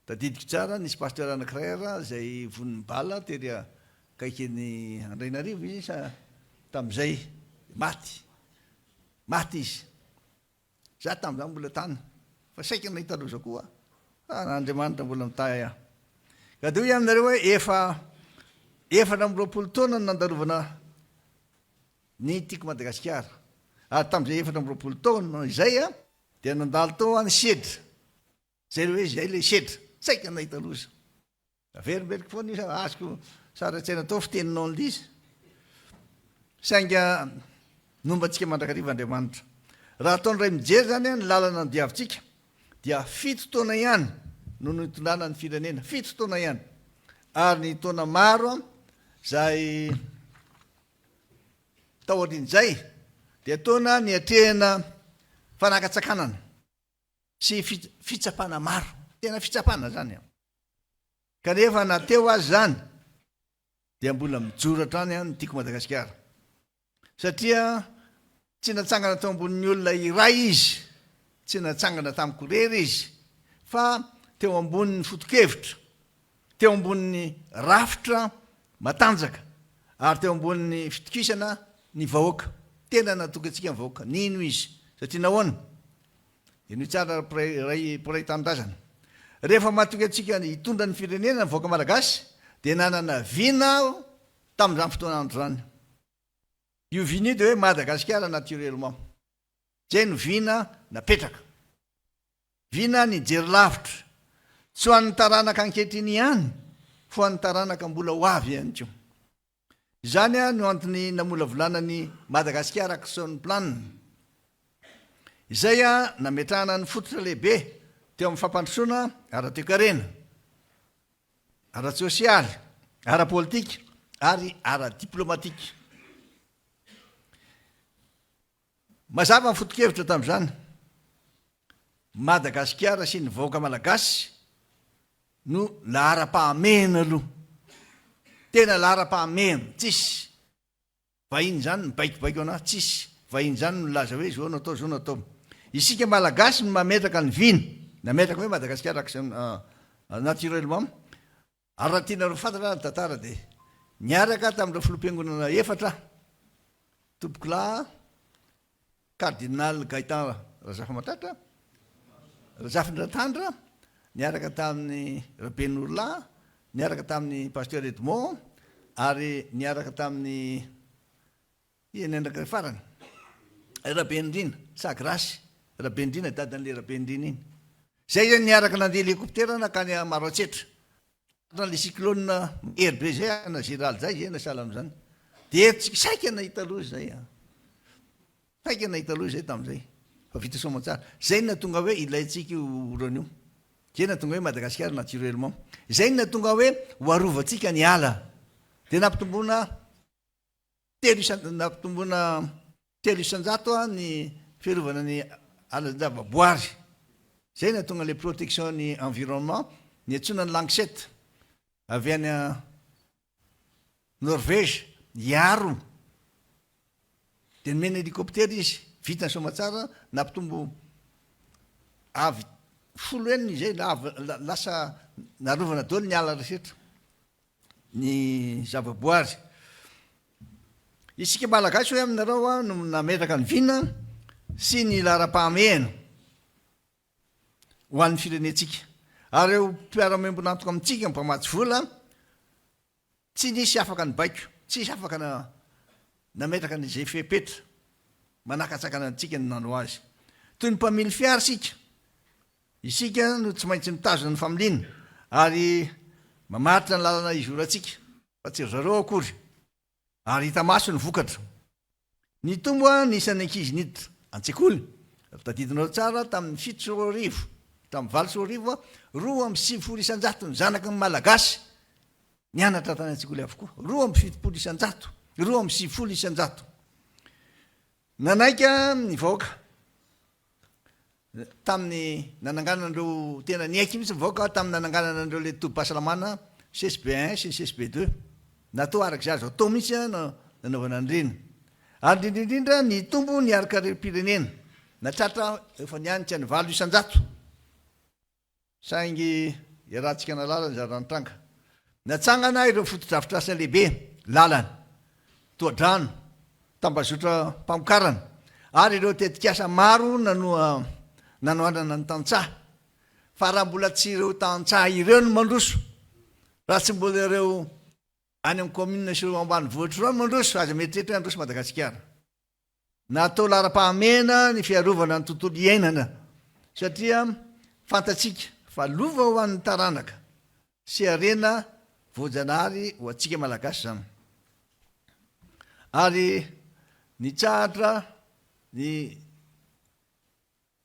tadidiko tsara nisy pasteur anakirayra zay voniny bala tery kaikeny andrainarivo izy tam'izay maty izy za tam'izany mbola tany fa saika nahita loza koa Andriamanitra mbola mitay aho ka de hoe aminareo hoe efatra amby 20 taona no nandarovana ny tiako Madagasikara ary tam'izay efatra amby 20 taona izay dia nandalo tao any sedra zay hoe zay le sedra saika nahita loza averimberiko foana izy azoko saratsaina tao fiteninao an'izy sainga nombantsika mandrakariva Andriamanitra raha ataon'ray mijery zany ny lalana ny diavintsika dia 7 taona ihany no nitondrana ny firenena 7 taona ihany ary ny taona maro zay tao aorian'izay dia taona niatrehana fanakatsakanana sy fitsapana maro tena fitsapana zany kanefa nateo azy zany dia mbola mijoratra any ny tiako Madagasikara satria tsy natsangana tao ambonin'ny olona iray izy tsy natsangana tamin'ny korery izy fa teo ambonin'ny fotokevitra teo ambonin'ny rafitra matanjaka ary teo ambonin'ny fitokisana ny vahoaka tena natoka antsika ny vahoaka nino izy satria nahoana ino tsara ray tanindrazana rehefa matoka antsika hitondra ny firenena ny vahoaka malagasy dia nanana vina tamin'izany fotoana andro zany io vina io dia hoe Madagasikara naturellement zay no vina napetraka vina ny jery lavitra tsy ho an'ny taranaka ankehitriny ihany fa ho an'ny taranaka mbola ho avy ihany ko izany no antony namolavolanany Madagasikara action plan izay nametrahana ny fototra lehibe teo amin'ny fampandrosoana ara-toekarena ara-tsosialy ara-politika ary ara-diplomatika mazava ny fotokevitra tamin'izany Madagasikara sy ny vahoaka malagasy no lahara-pahamehana aloha tena lahara-pahamehana tsisy vahiny zany mibaikobaiko anazy tsisy vahiny zany nolaza hoe zao natao zao natao isika malagasy no mametraka ny viny nametraka hoe Madagasikara naturellement ary raha tianareo fantatra ny tantara dia niaraka tamin'ireo filom-piangonana efatra tompokolahy cardinal Gaëtan Razafamatratra Razafindratandra niaraka tamin'ny Raben'Orla niaraka tamin'ny pasteur Edmond ary niaraka tamin'ny enendraka farany Rabendrina Sagrasy Rabendrina dadan'le Rabendrina iny zay zany niaraka nandeha helicoptera nakany Maroantsetra le cyclone eribe zay na général zay nasala am'izany dia tsika saika nahita loza zay saika nahita loza zay tamin'izay fa vita somatsara zay na tonga hoe ilayntsika orana io zay na tonga hoe Madagasikara naturellement zay na tonga hoe hoarovantsika ny ala dia nampitomboana telo isanjato ny fiarovana ny alan-javaboary zay na tonga le protection ny environnement ny antsona ny Langsette avy any Norvège iaro dia nomena hélicoptère izy vita ny somatsara nampitombo avy folo eniny zay lasa narovana daholo ny ala rehetra ny zavaboary isika malagasy hoe aminareo no nametraka ny vina sy ny lahara-pahamehana ho an'ny firenetsika ary eo mpiara-membonantoka amintsika mpamatsy vola tsy nisy afaka ny baiko tsy nisy afaka nametraka nyzay fepetra manakatsakana antsika ny nano azy toy ny mpamily fiara isika no tsy maintsy mitazona ny familiana ary mamaritra ny lalana izorantsika fa tsy ry zareo akory ary hita maso ny vokatra ny tombo nisany ankizy niditra an-tsekoly tadidinao tsara tamin'ny 7 arivo tamin'ny 20 arivo 2 isanjato ny zanaky ny malagasy nianatra tany an-tsekoly avokoa 2 isanjato 2 isanjato nanaika ny vahoaka tamin'ny nanangananareo tena niaiky mihitsy vahoaka tamin'ny nanangananareo le tobim-pahasalamana CSB1 sy CSB2 natao araka zazo atao mihitsy nanaovana andreny ary indrindrindra ny tombo ny araka rem-pirenena natratra efa nianitra ny 8 isan-jato saingy iarahantsika nalala ny zaranotranga natsangana ireo fotodrafitrasina lehibe lalana toadrano tambazotra mpamokarana ary ireo tetikasa maro nanoanana ny tantsaha fa raha mbola tsy ireo tantsaha ireo no mandroso raha tsy mbola ireo any amin'ny commune sy ireo ambany vohitra reo no mandroso aza meritreritra androso Madagasikara natao lara-pahamena ny fiarovana ny tontolo iainana satria fantatsika fa lova ho an'ny taranaka sy arena voajanahary ho antsika malagasy zany ary nitsahatra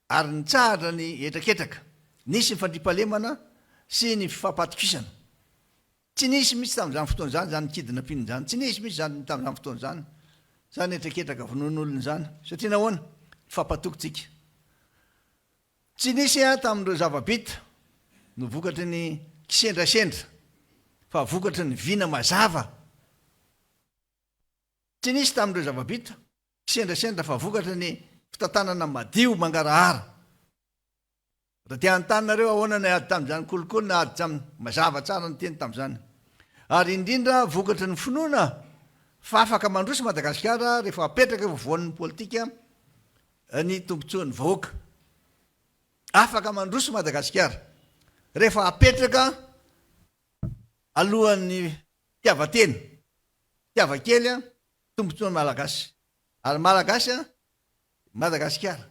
ary nitsahatra ny etraketraka nisy ny fandripalemana sy ny fifampatokisana tsy nisy misy tamin'izany fotoana zany zany kidina mpinina zany tsy nisy misy zany tamin'izany fotoana zany zany etraketraka vonon'olona zany satria nahoana fifampatokotsika tsy nisy tamin'ireo zava-bita no vokatry ny kisendrasendra fa vokatry ny vina mazava tsy nisy tamin'ireo zava-bita kisendrasendra fa vokatry ny fitantanana madio mangarahara raha tia antanareo ahoana ny ady tamin'izany kolokolo na ady tamy mazava tsara ny teny tamin'izany ary indrindra vokatry ny finoana fa afaka mandroso Madagasikara rehefa apetraka voavoan'ny politika ny tombontsoan'ny vahoaka afaka mandroso Madagasikara rehefa apetraka alohan'ny tiavateny tiavakely tombontsoan'ny malagasy ary malagasy Madagasikara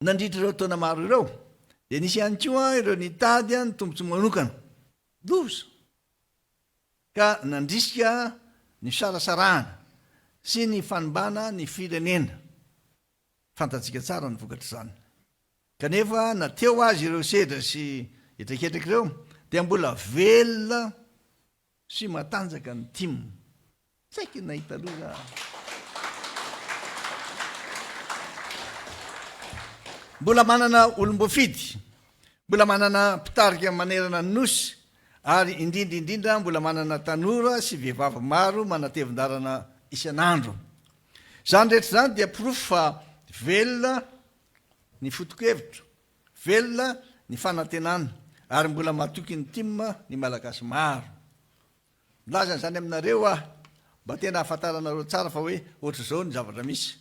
nandritra ireo taona maro ireo dia nisy ihany koa ireo nitady ny tombontsoa manokana loza ka nandrisika ny sarasarahana sy ny fanimbana ny firenena fantatsika tsara ny vokatra zany kanefa nateo azy ireo sedra sy etraketraka ireo dia mbola velona sy matanjaka ny timo tsaiky nahita loza mbola manana olom-boafidy mbola manana mpitarika manerana ny nosy ary indrindraindrindra mbola manana tanora sy vehivavy maro manatevin-darana isan'andro zany rehetra zany dia pirofo fa velona ny fotokevitra velona ny fanantenana ary mbola matoky ny timma ny malagasy maro milazana zany aminareo mba tena ahafantaranareo tsara fa hoe ohatra zao ny zavatra misy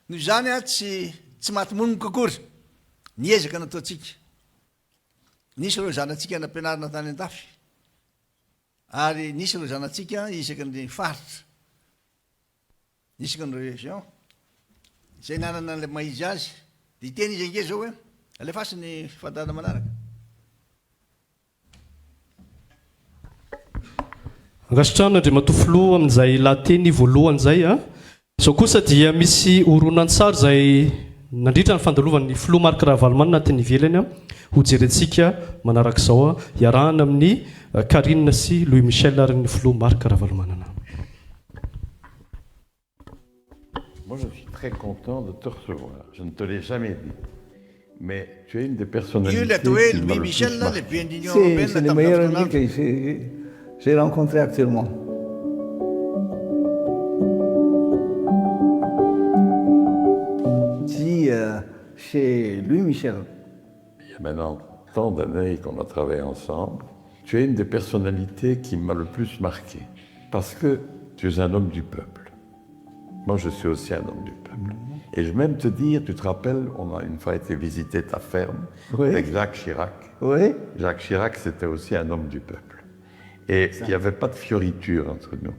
noho zany tsy maty monomoka akory niezaka nataotsika nisy reo zanatsika nampianarina tany an-dafy ary nisy reo zanatsika isaky ny faritra isaky ny région zay nanana an'le maizy azy de teny izy ange zao hoe alefasy ny fifantarana manaraka angasitrano andrimatofilo amin'izay lateny voalohany zay a so kosa dia misy oronan-tsary zay nandritra ny fandalovany filoha Marc Ravalomanana teny ivelany ho jerentsika manarak'izao iarahana amin'ny Karine sy Louis Michel ary ny filoha Marc Ravalomanana. Moi, je suis très content de te recevoir. Je ne te l'ai jamais dit. Mais tu es une des personnalités qui m'a le plus marqué. C'est le meilleur ami que j'ai rencontré actuellement. Si chez Louis Michel. Il y a maintenant tant d'années qu'on a travaillé ensemble. Tu es une des personnalités qui m'a le plus marqué. Parce que tu es un homme du peuple. Moi, je suis aussi un homme du peuple. Et je vais même te dire, tu te rappelles, on a une fois été visiter ta ferme avec Jacques Chirac. Oui. Jacques Chirac, c'était aussi un homme du peuple. Et il n'y avait pas de fioriture entre nous.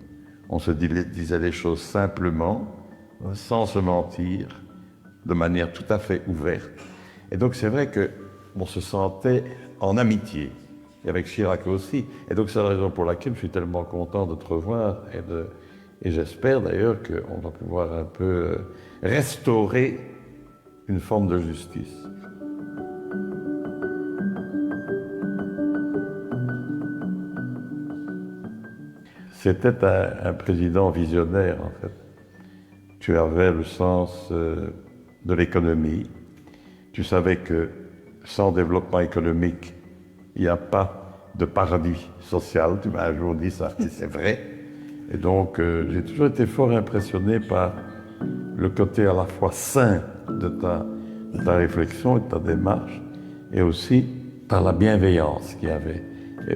On se disait les choses simplement, sans se mentir, de manière tout à fait ouverte. Et donc c'est vrai qu'on se sentait en amitié. Et avec Chirac aussi. Et donc c'est la raison pour laquelle je suis tellement content de te revoir et j'espère d'ailleurs qu'on va pouvoir un peu restaurer une forme de justice. C'était un président visionnaire en fait. Tu avais le sens de l'économie. Tu savais que sans développement économique, il n'y a pas de paradis social. Tu m'as un jour dit ça, et c'est vrai. Et donc, j'ai toujours été fort impressionné par le côté à la fois sain de ta réflexion et de ta démarche, et aussi par la bienveillance qu'il y avait.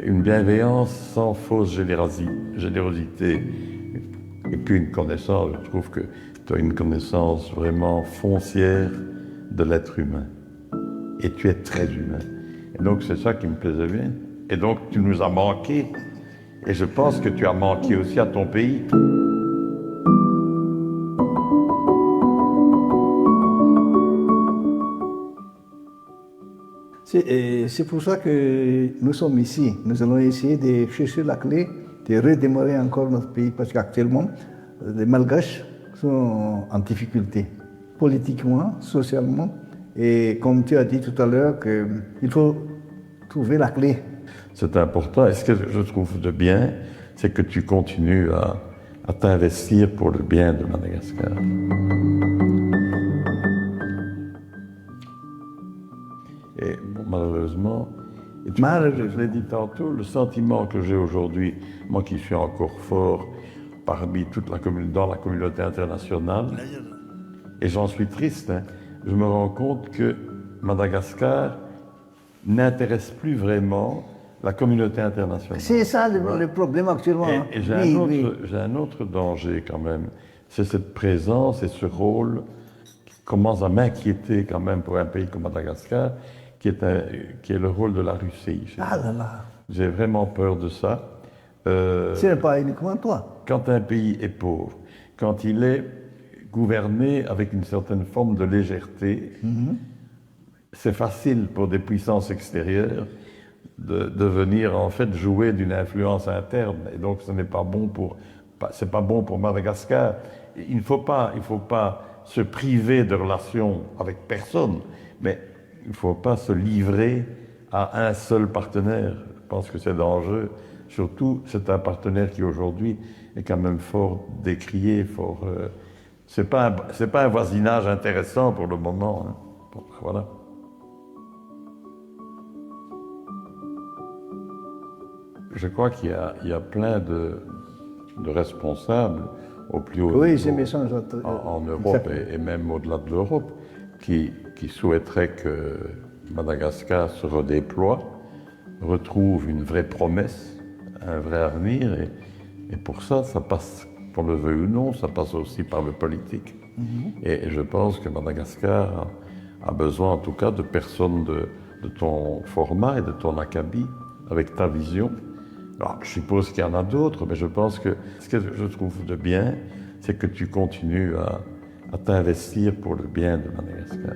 Une bienveillance sans fausse générosité. Et puis une connaissance, je trouve que tu as une connaissance vraiment foncière de l'être humain. Et tu es très humain. Et donc c'est ça qui me plaisait bien. Et donc tu nous as manqué. Et je pense que tu as manqué aussi à ton pays. C'est pour ça que nous sommes ici. Nous allons essayer de chercher la clé, de redémarrer encore notre pays, parce qu'actuellement, les Malgaches sont en difficulté, politiquement, socialement. Et comme tu as dit tout à l'heure, qu'il faut trouver la clé. C'est important. Et ce que je trouve de bien, c'est que tu continues à t'investir pour le bien de Madagascar. Et bon, malheureusement, je l'ai dit tantôt, le sentiment que j'ai aujourd'hui, moi qui suis encore fort parmi dans la communauté internationale, et j'en suis triste, hein, je me rends compte que Madagascar n'intéresse plus vraiment la communauté internationale. C'est ça le problème actuellement. Et j'ai un autre danger quand même, c'est cette présence et ce rôle qui commence à m'inquiéter quand même pour un pays comme Madagascar, qui est le rôle de la Russie. Ah là là. J'ai vraiment peur de ça. Ce n'est pas uniquement toi. Quand un pays est pauvre, quand il est gouverné avec une certaine forme de légèreté, c'est facile pour des puissances extérieures de venir en fait jouer d'une influence interne. Et donc ce n'est pas bon pour Madagascar. Il ne faut pas se priver de relations avec personne, mais il ne faut pas se livrer à un seul partenaire. Je pense que c'est dangereux. Surtout, c'est un partenaire qui aujourd'hui est quand même fort décrié, fort. C'est pas un voisinage intéressant pour le moment. Hein. Bon, voilà. Je crois qu'il y a plein de responsables au plus haut niveau en Europe et même au-delà de l'Europe qui souhaiteraient que Madagascar se redéploie, retrouve une vraie promesse, un vrai avenir. Et pour ça, ça passe, qu'on le veuille ou non, ça passe aussi par le politique. Et je pense que Madagascar a besoin en tout cas de personnes de ton format et de ton acabit, avec ta vision. Alors, je suppose qu'il y en a d'autres, mais je pense que ce que je trouve de bien, c'est que tu continues à t'investir pour le bien de Madagascar.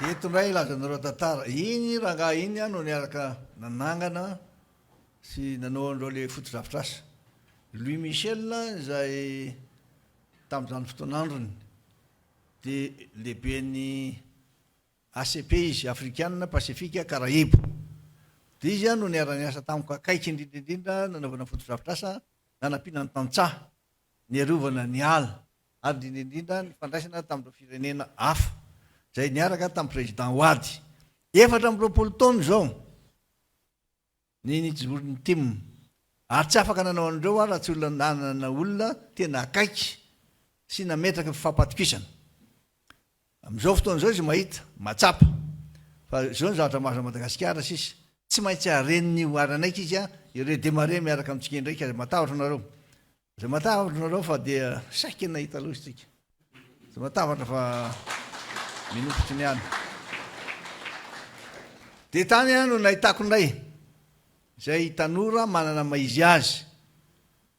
Eto indray ilazanareo tantara. Iny rangahy iny no niaraka nanangana sy nanao andreo le foto-drafitrasa. Louis Michel izay tamin'izany fotoan'androny dia lehiben'ny ACP izy, Africaine Pacifique Caraïbe. Dia izy no niara-niasa tamiko akaiky indrindra nanaovana foto-drafitrasa nanampiana ny tantsaha, niarovana ny ala ary indrindra ny fandraisana tamin'ireo firenena hafa. Zay niaraka tamin'ny président Wady. 4 taona zao ny nijorony tim. Ary tsy afaka nanao andreo raha tsy olona nanana olona tena akaiky sy nametraka fifampatokisana. Amin'izao fotoana izao izy mahita, matsapa. Fa izao ny zavatra mahazo Madagasikara sisy. Tsy maintsy hareniny aranaiky izy ireo démarrer miaraka amintsika indraiky. Matahotra nareo. Zay matahotra nareo fa dia saika nahita aloha isika. Zay matahotra fa minopotry ny any. Dia tany no nahitako indray. Zay tanora manana maizy azy.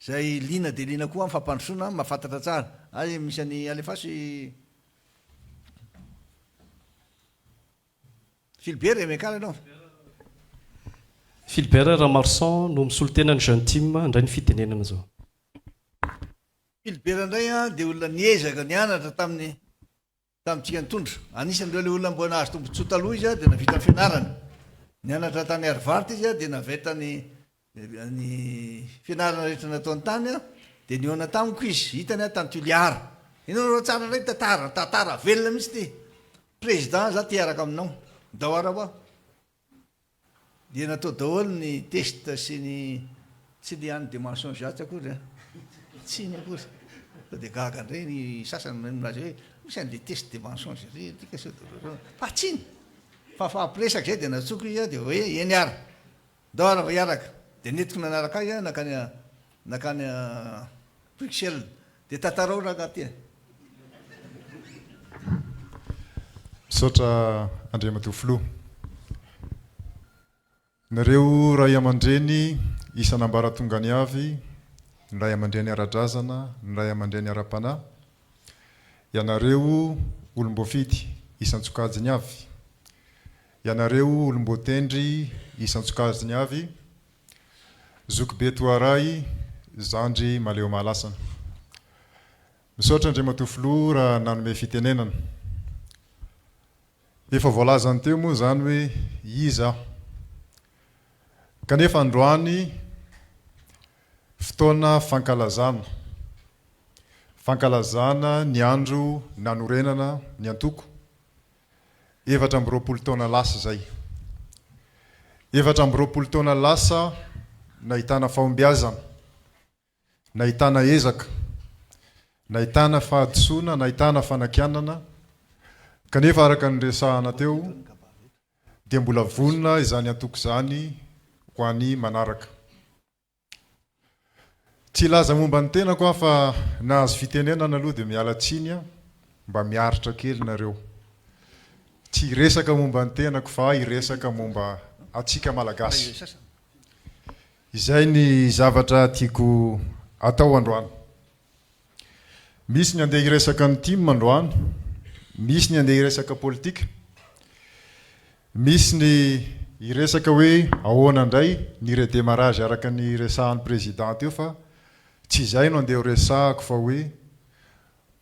Zay lina dia lina koa amin'ny fampandrosoana mahafantatra tsara. Ay misy any alefasy Philbert Emekala ianao. Philbert Ramarsan no misolo tenany jeune team indray ny fitenenana zao. Philbert indray dia olona niezaka nianatra tamintsika nitondra. Anisan'ireo le olona mbola nahazo tombontsoa taloha izy dia navita ny fianarana. Nianatra tany Harvard izy dia naveta ny fianarana rehetra nataony tany dia niona tamiko izy hitany a tany Toliara inao tsara ray tantara velona mihitsy ty président za ty araka aminao dahoara va dia natao daholo ny test sy ny tsy le any de mensonge atsy akory tsy ny akory dia gaga ndray ny sasany minazy hoe misy any de test de mensonge ry tika fa tsiny fa fampiresaka zay dia natsoko izy dia hoe eny ara dahoara va iaraka dia netiko nanaraka azy nakany Bruxelles dia tantarao raha anaty misaotra Andriamatoa nareo ray aman-dreny isan'ambaratonga ny avy ny ray aman-dreny ara-drazana ny ray aman-dreny ara-panahy ianareo olom-boafidy isan-tsokajiny avy ianareo olom-boatendry isan-tsokajiny avy zokibe toaray zandry maleo mahalasana misaotra Andriamatoa raha nanome fitenenana efa voalazany teo moa zany hoe iza kanefa androany fotoana fankalazana ny andro nanorenana ny antoko 7 taona lasa zay 7 taona lasa nahitana fahombiazana nahitana ezaka nahitana fahadisoana nahitana fanakianana kanefa araka ny resahana teo dia mbola vonona izany antoko zany ho any manaraka tsy laza momba ny tena koa fa nahazo fitenenana aloha dia miala tsiny mba miaritra kely nareo tsy resaka momba ny tenako fa iresaka momba atsika malagasy izay ny zavatra tiako atao androany misy ny andeha iresaka ny tim androany misy ny andeha iresaka politika misy ny iresaka hoe ahoana indray ny redémarrage araka ny resahan'ny président eo fa tsy izay no andeha resahako fa hoe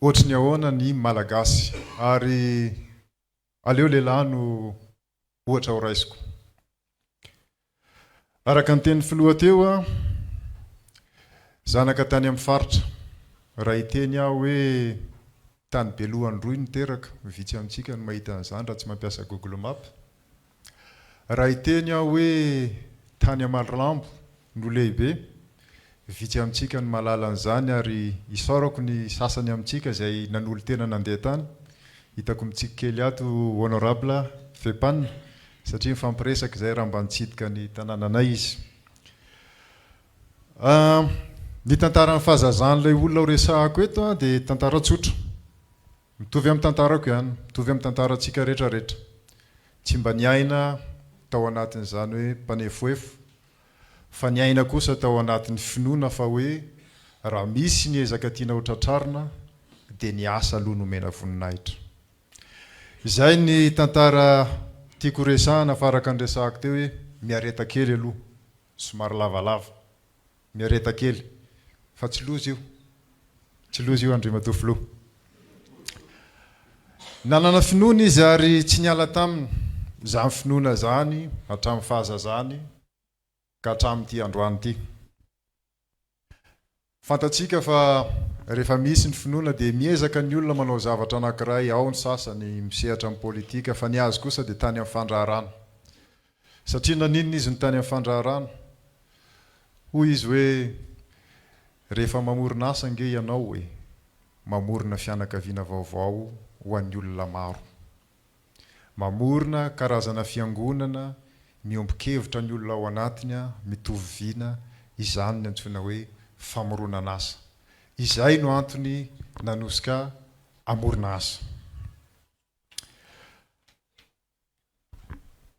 ohatry ny ahoana ny malagasy ary aleo lehilahy no ohatra ho raisiko araka ny teny filoha teo zanaka tany amin'ny faritra raha iteny aho hoe tany belohany roy ny teraka vitsy amintsika no mahita an'izany raha tsy mampiasa Google Map raha iteny aho hoe tany Amalambo no lehibe vitsy amintsika no mahalala an'izany ary isaorako ny sasany amintsika izay nanolo tena nandeha tany hitako mitsika kely ato honorable Fepan satria mifampiresaka izay raha mba nitsidika ny tanànanay izy ny tantaran'ny fahazazan'ilay olona ho resahako eto dia tantara tsotra mitovy amin'ny tantarako ihany mitovy amin'ny tantarantsika rehetrarehetra tsy mba niaina tao anatin'izany hoe mpanefoefo fa ny aina kosa tao anatin'ny finoana fa hoe raha misy ny ezaka tiana ho tratrarina dia ny asa aloha nomena voninahitra izay ny tantara tiako resahana fa araka ny resahako teo hoe miareta kely aloha somary lavalava miareta kely fa tsy lozy io Andriamatoa nanana finoana izy ary tsy niala taminy zany finoana zany hatramin'ny fahazazany ka hatramin'ity androany ity fantatsika fa rehefa misy ny finoana dia miezaka ny olona manao zavatra anankiray ao ny sasany misehatra amin'ny politika fa ny azy kosa dia tany amin'ny fandraharana satria naninona izy ny tany amin'ny fandraharana hoy izy hoe rehefa mamorona asa nge ianao hoe mamorona fianakaviana vaovao ho an'ny olona maro mamorona karazana fiangonana miombon-kevitra ny olona ao anatiny mitovy viana izany ny antsoina hoe famoronana asa izay no antony nanosika amorona asa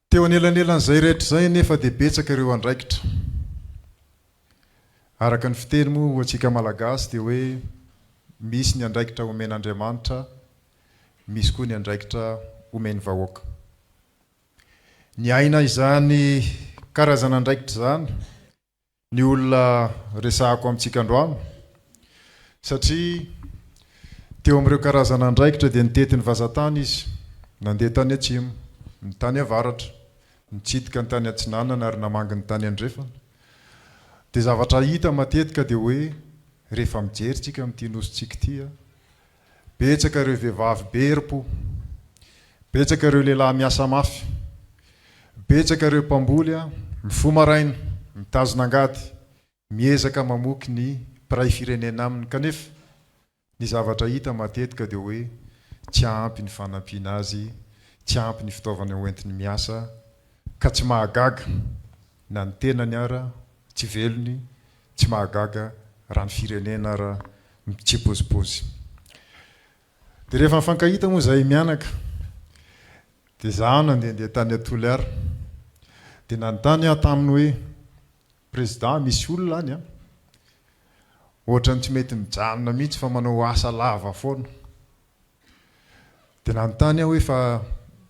teo anelanelan'izay rehetra zay nefa dia betsaka ireo andraikitra araka ny fiteny moa ho antsika malagasy dia hoe misy ny andraikitra omen'Andriamanitra misy koa ny andraikitra omeny vahoaka ny aina izany karazana andraikitra zany ny olona resahako amintsika androany satria teo amin'ireo karazana andraikitra dia nitety ny vazatany izy nandeha tany atsimo ny tany avaratra nitsidika ny tany atsinanana ary namangy ny tany andrefana dia zavatra hita matetika dia hoe rehefa mijeritsika amin'ity nositsika ity a betsaka ireo vehivavy be herim-po, betsaka ireo lehilahy miasa mafy, betsaka ireo mpamboly a mifo maraina, mitazona angady, miezaka mamoky ny mpiray firenena aminy, kanefa ny zavatra hita matetika dia hoe tsy ampy ny fanampiana azy, tsy ampy ny fitaovana hoentiny miasa, ka tsy mahagaga na ny tenany ara tsy velony, tsy mahagaga raha ny firenena ara tsy pozipozy. Dia rehefa mifankahita moa zahay mianaka dia zaho nandehandeha tany Toliara dia nanontany aho taminy hoe président, misy olona any a ohatrany tsy mety mijanona mihitsy fa manao asa lava foana. Dia nanontany aho hoe fa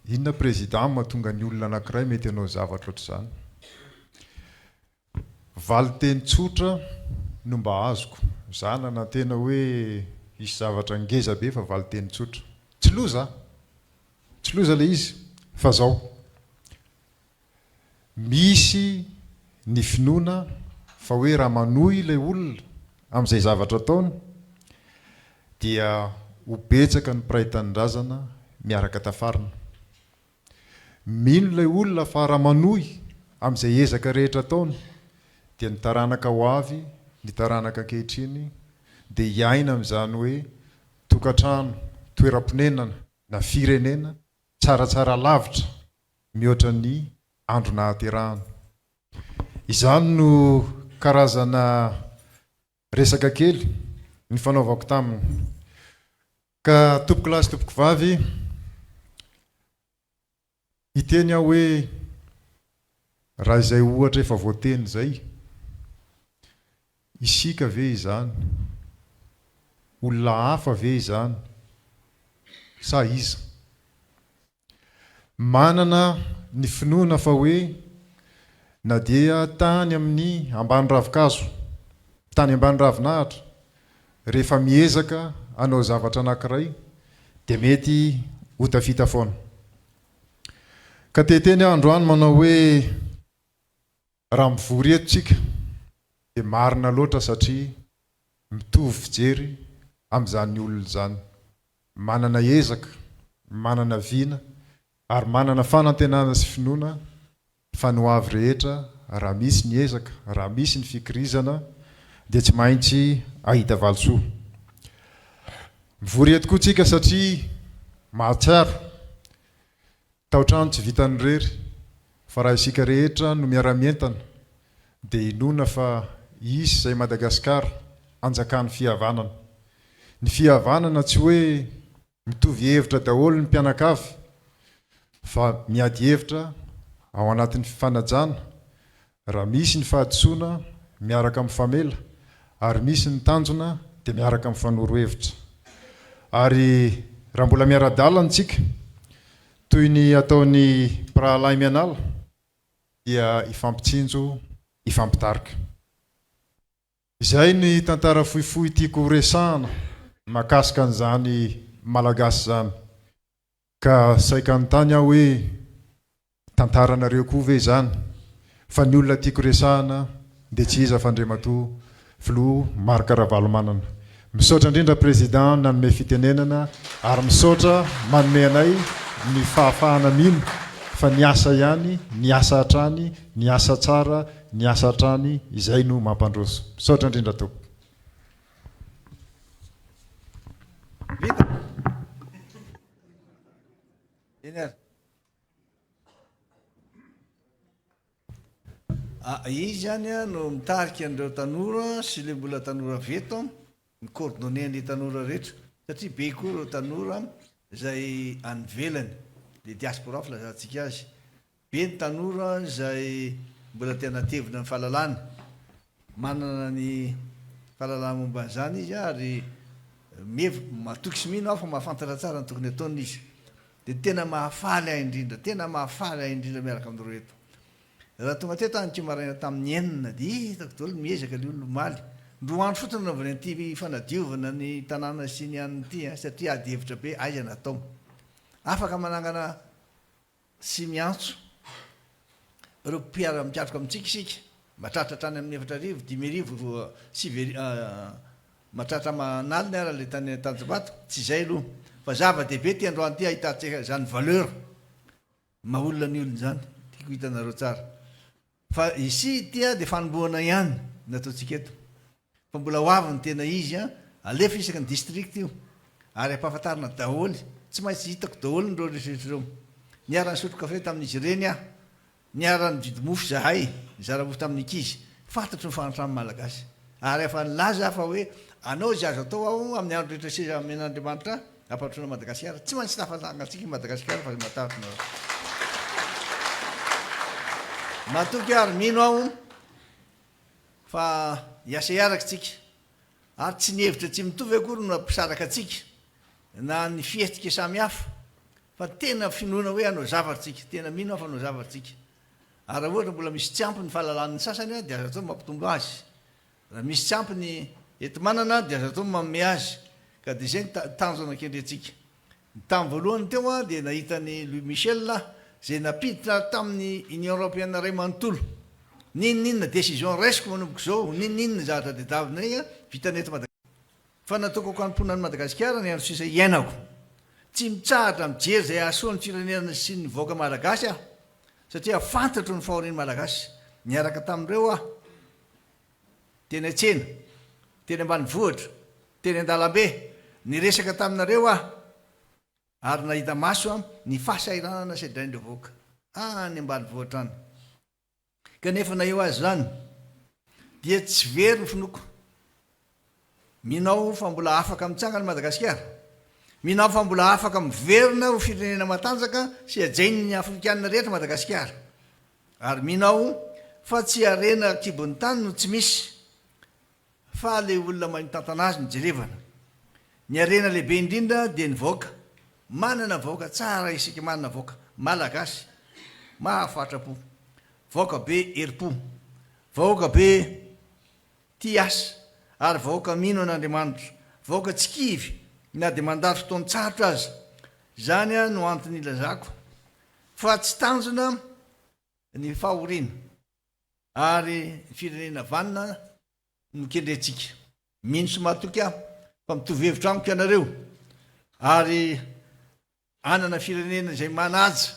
inona président mahatonga ny olona anankiray mety hanao zavatra ohatr'izany. Valiteny tsotra no mba azoko, zana na tena hoe isy zavatra ngeza be fa valiteny tsotra. Tsy loza le izy, fa zao misy ny finoana fa hoe raha manohy ilay olona amin'izay zavatra ataony dia ho betsaka ny mpiray tanindrazana miaraka tafarina. Mino ilay olona fa raha manohy amin'izay ezaka rehetra ataony dia ny taranaka ho avy, ny taranaka ankehitriny dia hiaina amin'izany hoe tokantrano, toeram-ponenana na firenena tsaratsara lavitra mihoatra ny andro nahaterahana. Izany no karazana resaka kely ny fanaovako taminy. Ka tompoko lahy sy tompoko vavy, hiteny aho hoe raha izay ohatra efa voateny izay, isika ve izany? Olona hafa ve izany? Sa iza? Manana ny finoana fa hoe na dia tany amin'ny ambany ravikazo, tany ambany ravinahitra, rehefa miezaka hanao zavatra anankiray dia mety ho tafita foana. Ka teteny androany manao hoe raha mivory eto tsika dia marina loatra satria mitovy fijery amin'izany olona izany. Manana ezaka, manana viana ary manana fanantenana sy finoana fa ny ho avy rehetra raha misy ny ezaka, raha misy ny fikirizana dia tsy maintsy ahita valosoa. Mivory eto koa tsika satria mahatsiaro, taotrano tsy vitany rery, fa raha isika rehetra no miara-mientana dia inona fa isy izay Madagasikara anjakan'ny fihavanana. Ny fihavanana tsy hoe mitovy hevitra daholo ny mpianakavy, fa miady hevitra ao anatin'ny fanajana. Raha misy ny fahadisoana miaraka amin'ny famela, ary misy ny tanjona dia miaraka amin'ny fanoro-hevitra. Ary raha mbola miara-dalana tsika toy ny ataon'ny mpirahalahy mianala dia ifampitsinjo, ifampitarika. Izay ny tantara fohifohy tiako resahana mahakasika an'izany malagasy izany. Ka saika anontany aho hoe tantaranareo koa ve izany? Fa ny olona tiako resahana dia tsy iza fa Andriamatoa filoha Marc Ravalomanana. Misaotra indrindra président nanome fitenenana ary misaotra manome anay ny fahafahana mino fa ny asa ihany, ny asa hatrany, ny asa tsara, ny asa hatrany izay no mampandroso. Misaotra indrindra tompo. Vita. Eny izy zany a no mitarika an'ireo tanora sy le mbola tanora veto ny coordonné ny tanora rehetra satria be koa ireo tanora izay any velany le diaspora filazantsika azy. Be ny tanora izay mbola tena tevina ny fahalalana, manana ny fahalalana momba an'izany izy ary matoky sy mino aho fa mahafantatra tsara ny tokony ataony izy. Dia tena mahafaly ahy indrindra, tena mahafaly ahy indrindra miaraka amin'ireo reto. Raha tonga teto any Tsimaraina tamin'ny enina dia hitako daholo miezaka le olona maly. Ndroandro fotony naovana an'ity fanadiovana ny tanàna sy ny an'ity satria ady hevitra be aiza natao. Afaka manangana sy miantso ireo mpiara-mikiatroka amintsika isika, mahatratratra any amin'ny 7 arivo, 5 arivo, mahatratra manaliny ara le tany Tanjombato tsy izay aloha fa zava-dehibe ty androany ty ahitantsika zany valeur maolona ny olona zany tiako hitanareo tsara fa isy tya de fanombohana ihany nataontsika eto fa mbola hoaviny tena izy alefa isaky ny district io ary ampahafantarina daholy tsy maintsy hitako daholy nyreo rehetrarehetrareo niara-ny sotro kafe tamin'izy ireny ah niara-ny vidy-mofo zahay zara-mofo tamin'ny ankizy fantatro ny fanatraminy malagasy ary efa nilaza fa hoe anao zy azo atao ao amin'ny andro rehetra seza men'Andriamanitra ampatrona Madagasikara tsy maintsy tafatangatsika Madagasikara fa matatrona matoky ary mino aho fa hiasa iaraka tsika ary tsy nihevitra tsy mitovy akory no ampisaraka atsika na ny fihetsika samy hafa fa tena finoana hoe anao zavaritsika tena mino aho fa anao zavaritsika ary raha ohatra mbola misy tsy ampy ny fahalalan'ny sasany dia azo atao mampitombo azy raha misy tsy ampy ny enti-manana dia azo atao manome azy ka dia zay tanjona kendrentsika ny tamin'ny voalohany teo dia nahitany Louis Michel zay napiditra tamin'ny Union Européenne ray manontolo ninninona décision raisiko manomboko zao ninninona zavatra dedavina iny vitany eto Madagasikara fa nataoko amponan'ny Madagasikara ny andro sisa iainako tsy mitsahatra mijery zay ahasoan'ny firenena sy ny vahoaka malagasy ah satria fantatro ny fahorian'ny malagasy niaraka tamin'ireo ah teny an-tsena teny ambanivohitra teny an-dalambe niresaka taminareo ah ary nahita maso ny fahasairanana sedraindreo vahoaka any ambanivohitra any kanefa na eo azy zany dia tsy very ny finoko minao fa mbola afaka mitsangana Madagasikara minao fa mbola afaka miverina ho firenena matanjaka sy ajainy ny afrikanina rehetra Madagasikara ary minao fa tsy arena kibon'ny tany no tsy misy fa le olona manotantana azy ny jerevana ny arena lehibe indrindra dia ny vahoaka manana vahoaka tsara isika manana vahoaka malagasy mahafatrapo vahoaka be heripo vahoaka be tia asa ary vahoaka mino an'Andriamanitra vahoaka tsy kivy na dia mandary fotoany tsarotra azy zany no antony ilazako fa tsy tanjona ny fahoriana ary firenena vanina no kendrentsika mino somatoky aho fa mitovy hevitra amiko ianareo ary anana firenena izay manaja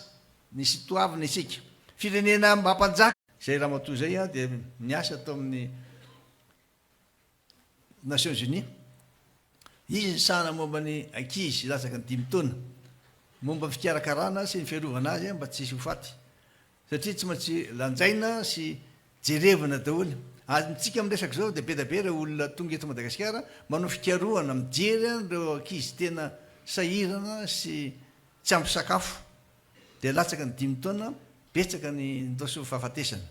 ny sitoavina isika firenena mampanjaka izay raha matoa zay dia niasa tao amin'ny Nations Unies izy ny sahana momba ny ankizy latsaka ny 5 taona momba ny fikarakarana sy ny fiarovana azy mba tsy hisy ho faty satria tsy maintsy lanjaina sy jerevana daholy ary nitsika miresaka zao dia be da be reo olona tonga eto Madagasikara manao fikarohana mijery reo ankizy tena sahirana sy tsy ampy sakafo dia latsaka ny 5 taona betsaka ny ndoso fahafatesana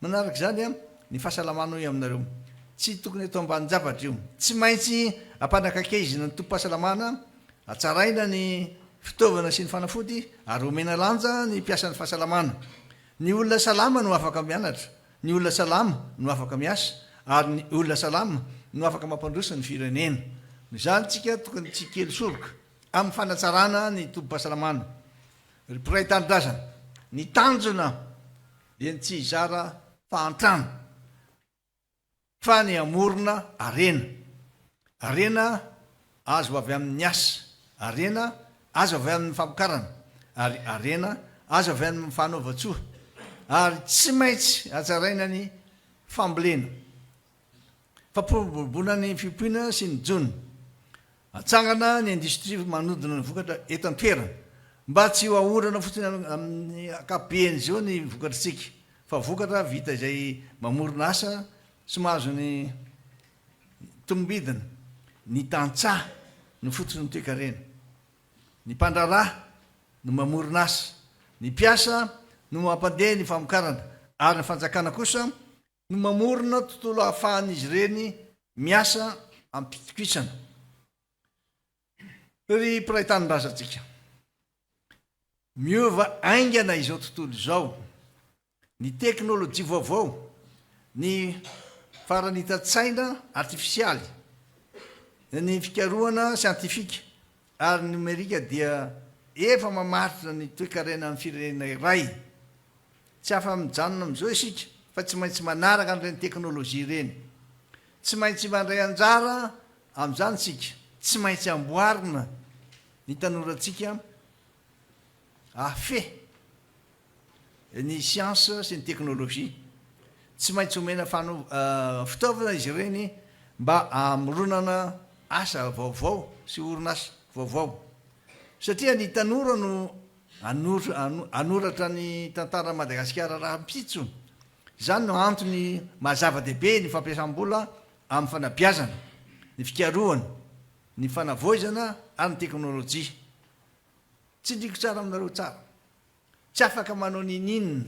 manaraka zany ny fahasalamana io aminareo tsy tokony atao ambany zavatra io tsy maintsy ampanakakezina ny tompo-pahasalamana atsaraina ny fitaovana sy ny fanafody ary omena lanja ny mpiasan'ny fahasalamana ny olona salama no afaka mianatra ny olona salama no afaka miasa ary ny olona salama no afaka mampandrosa ny firenena zany tsika tokony tsy kely soroka amin'ny fanatsarana ny tompo-pahasalamana ry mpiray tanindrazana ny tanjona eny tsy hizara fahantrana fa ny amorona arena azo avy amin'ny asa arena azo avy amin'ny famokarana ary arena azo avy amin'ny fanaova-tsoa ary tsy maintsy atsaraina ny fambolena fampiroboroboana ny fiompiana sy ny jona atsangana ny industria manodina ny vokatra eto an-toerana mba tsy ho ahorana fotsiny amin'ny akabeany zao ny vokatritsika fa vokatra vita izay mamorona asa sy mahazo ny tombidina ny tantsaha no fotsiny ny toe-karena ny mpandraraha no mamorona asa ny mpiasa no mampandeha ny famokarana ary ny fanjakana kosa no mamorona tontolo ahafahan'izy ireny miasa ampitokisana ry mpiray tanin-drazantsika miova aingana izao tontolo izao ny teknôlôjia vaovao ny faranita-tsaina artifisialy ny fikarohana siantifika ary numerika dia efa mamaritra ny toe-karena amin'ny firenena iray tsy afa mijanona am'izao isika fa tsy maintsy manaraka an'ireny teknôlôjia ireny tsy maintsy mandray anjara amin'izany tsika tsy maintsy amboarina ny tanorantsika afe ny siansa sy ny teknôlôjia tsy maintsy homena fitaovana izy ireny mba amoronana asa vaovao sy orinasa vaovao satria ny tanora no anoratra ny tantara Madagasikara raha mpitso zany no antony mahazava-dehibe ny fampiasam-bola amin'ny fanabeazana ny fikarohana ny fanavoizana ary ny teknôlôjia tsy ndriko tsara aminareo tsara tsy afaka manao ninina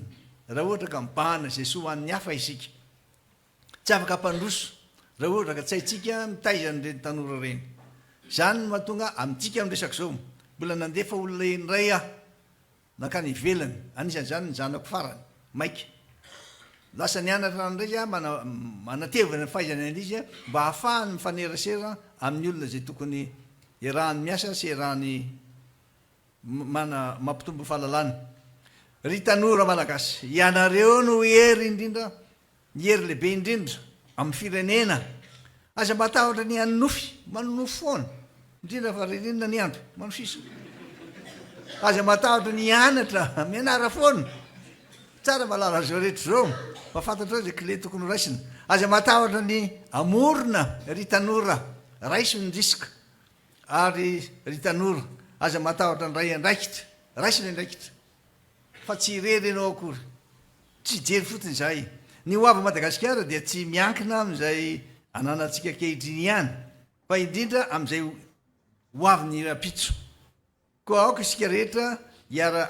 raha ohatra ka mibahana zay soan'ny hafa isika tsy afaka mpandroso raha ohatra ka tsy haitsika mitaizana reny tanora reny zany no mahatonga amintsika amresaka zao mbola nandefa olona indray nakany ivelany anisan'izany ny zanako farany maika lasa nianatra ndray manatevana fahaizana an'izy mba hahafahany mifanerasera amin'ny olona zay tokony irahany miasa sy irahany mampitombo fahalalana ry tanora malagasy ianareo no hery indrindra ny hery lehibe indrindra amin'ny firenena aza matahotra ny anofy manofy foana indrindra fa renenina ny andro manofisa aza matahotra ny anatra mianara foana tsara malala zao rehetra zao mafantatra ao zay clé tokony raisina aza matahotra ny amorona ry tanora raiso ny risika ary ry tanora aza matahotra ny ray andraikitra raisina andraikitra fa tsy irery anao akory tsy jery fotony zay ny hoava Madagasikara dia tsy miankina amin'izay ananatsika kehitriny ihany fa indrindra amin'izay hoaviny rapitso koa aoka isika rehetra hiara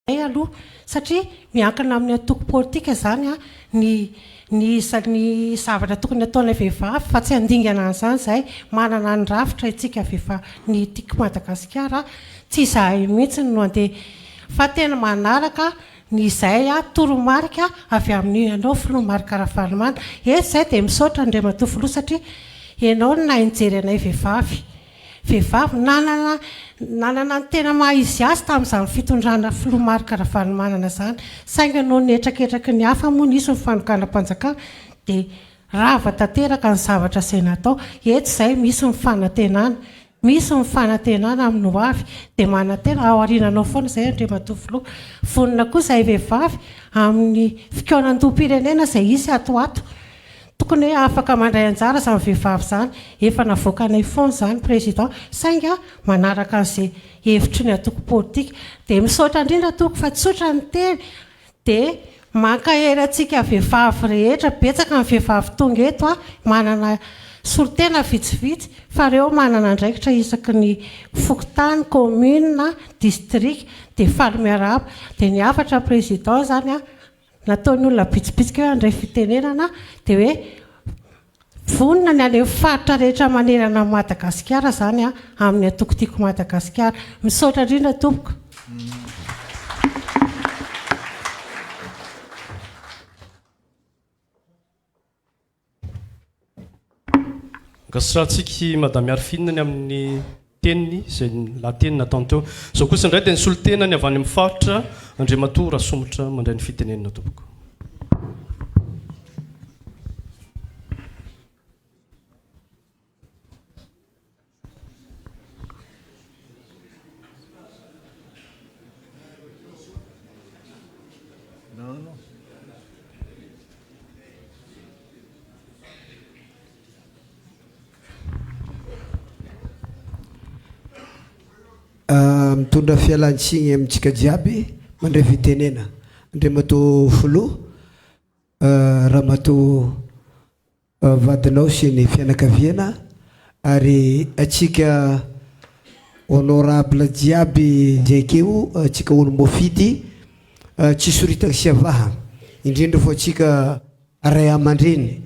aloha satria miankina amin'ny antoko politika zany ny zavatra tokony ataonay vehivavy fa tsy handingana an'izany zay manana ny rafitra itsika ny tiako Madagasikara tsy izahay mihitsy no andeha fa tena manaraka ny zay toromarika avy amin'ny anao filomarika Rafalimana zay dia misaotra Andriamatoa filoha satria ianao no nahinjery anay vehivavy nanana ny tena maha-izy azy tamin'izany fitondrana filomarika Ravalomanana zany sainga no nietraketraky ny hafa moa nisy ny fanokana mpanjakana dia rava tanteraka ny zavatra izay natao eto izay misy ny fanantenana amin'ny hoavy dia manantena ao arinanao foana izay Andriamatoa filoha vonona koa izay vehivavy amin'ny fikaonan-doha-pirenena izay isy atoato tokony hoe afaka mandray anjara izany vehivavy zany efa navoakanay foana zany président sainga manaraka an'izay hevitry ny atoko politika dia misaotra indrindra toko fa tsy sotra ny teny dia mankahery antsika vehivavy rehetra betsaka ny vehivavy tonga eto manana solotena vitsivitsy fa reo manana andraikitra isaky ny fokotany commune district dia faly miarahaba dia ny afatra président zany nataony olona bitsibitsika hoe andray fitenenana dia hoe vonona ny any faritra rehetra manerana Madagasikara zany amin'ny atoko tiako Madagasikara misaotra indrindra tompoko Gasitrantsika madame Arfinany amin'ny teniny izay latenina tanteo zao kosa indray dia ny solotenany avy any amin'ny faritra Andriamatoa Rasomotra mandray ny fitenenina tompoko. Mitondra fialan-tsiny amintsika jiaby mandray fitenena Andriamatoa filoha Ramatoa vadinao sy ny fianakaviana ary atsika honorable jiaby ndraikeo atsika olo-mofidy tsy soritana sy avaha indrindra fo atsika ray aman-dreny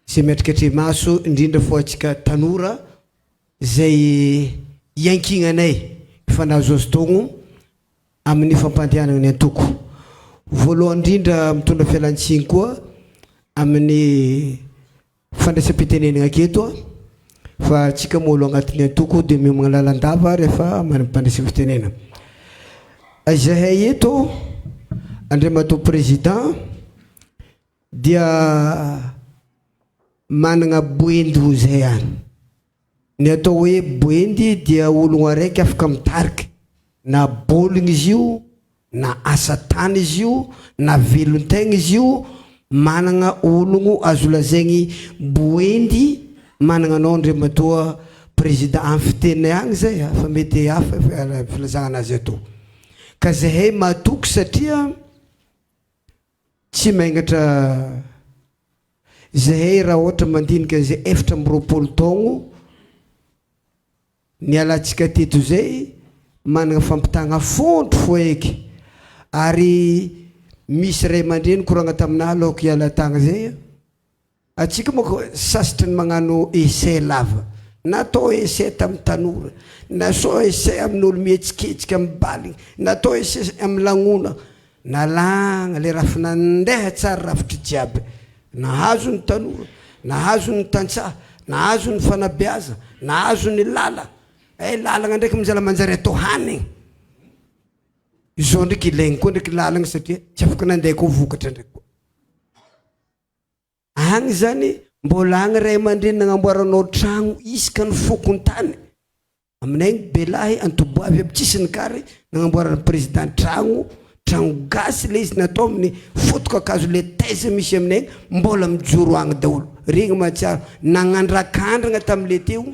zay miatrikatry maso indrindra fo atsika tanora zay iankinanay efa nahazo azy togno amin'ny fampandehanana ny antoko voalohany indrindra mitondra fialan-tsiny koa amin'ny fandraisam-pitenenana aketo fa atsika molo agnatin'ny antoko dia miomagna lalandava rehefa mampandraisam-pitenenana zahay eto Andriamatoa président dia manana boendy ho zay hany ny atao hoe boendy dia ologno araiky afaka mitarika na boligna izy io na asa tany izy io na velon-tegna izy io managna ologno azo lazaigny boendy managna anao andriamatoa président amin'ny fitenay agny zay fa mety hafa filazagna anazy ato ka zahay matoky satria tsy maingatra zahay raha ohatra mandinika zay 7 taogno ny alantsika teto zay managna fampitagna fondro fo eky ary misy ray aman-dreny koragna taminah alohako hiala tagna zay atsika moko sasatra ny magnano essai lava natao essai tamin'ny tanora nasao essai amin'olo mihetsiketsiky amin'ny baligny natao essai amin'ny lagnona nalagna le raha fa nandeha tsara rafitry jiaby nahazo ny tanora nahazo ny tantsaha nahazo ny fanabeaza nahazo ny lala lalagna ndraiky mizala manjary atao hanigny izao ndraiky ilaigny koa ndraiky lalagna satria tsy afaka nandeha koa vokatra ndraiky koa agny zany mbola agny ray aman-dreny nagnamboaranao tragno isaka ny fokony tany aminay belahy antoboavy aby tsisy ny kary nagnamboarana président tragno gasy le izy natao amin'ny foto-kakazo le taiza misy aminay mbola mijoro agny daholo regny mahatsiaro nagnandran-kandragna tamile teo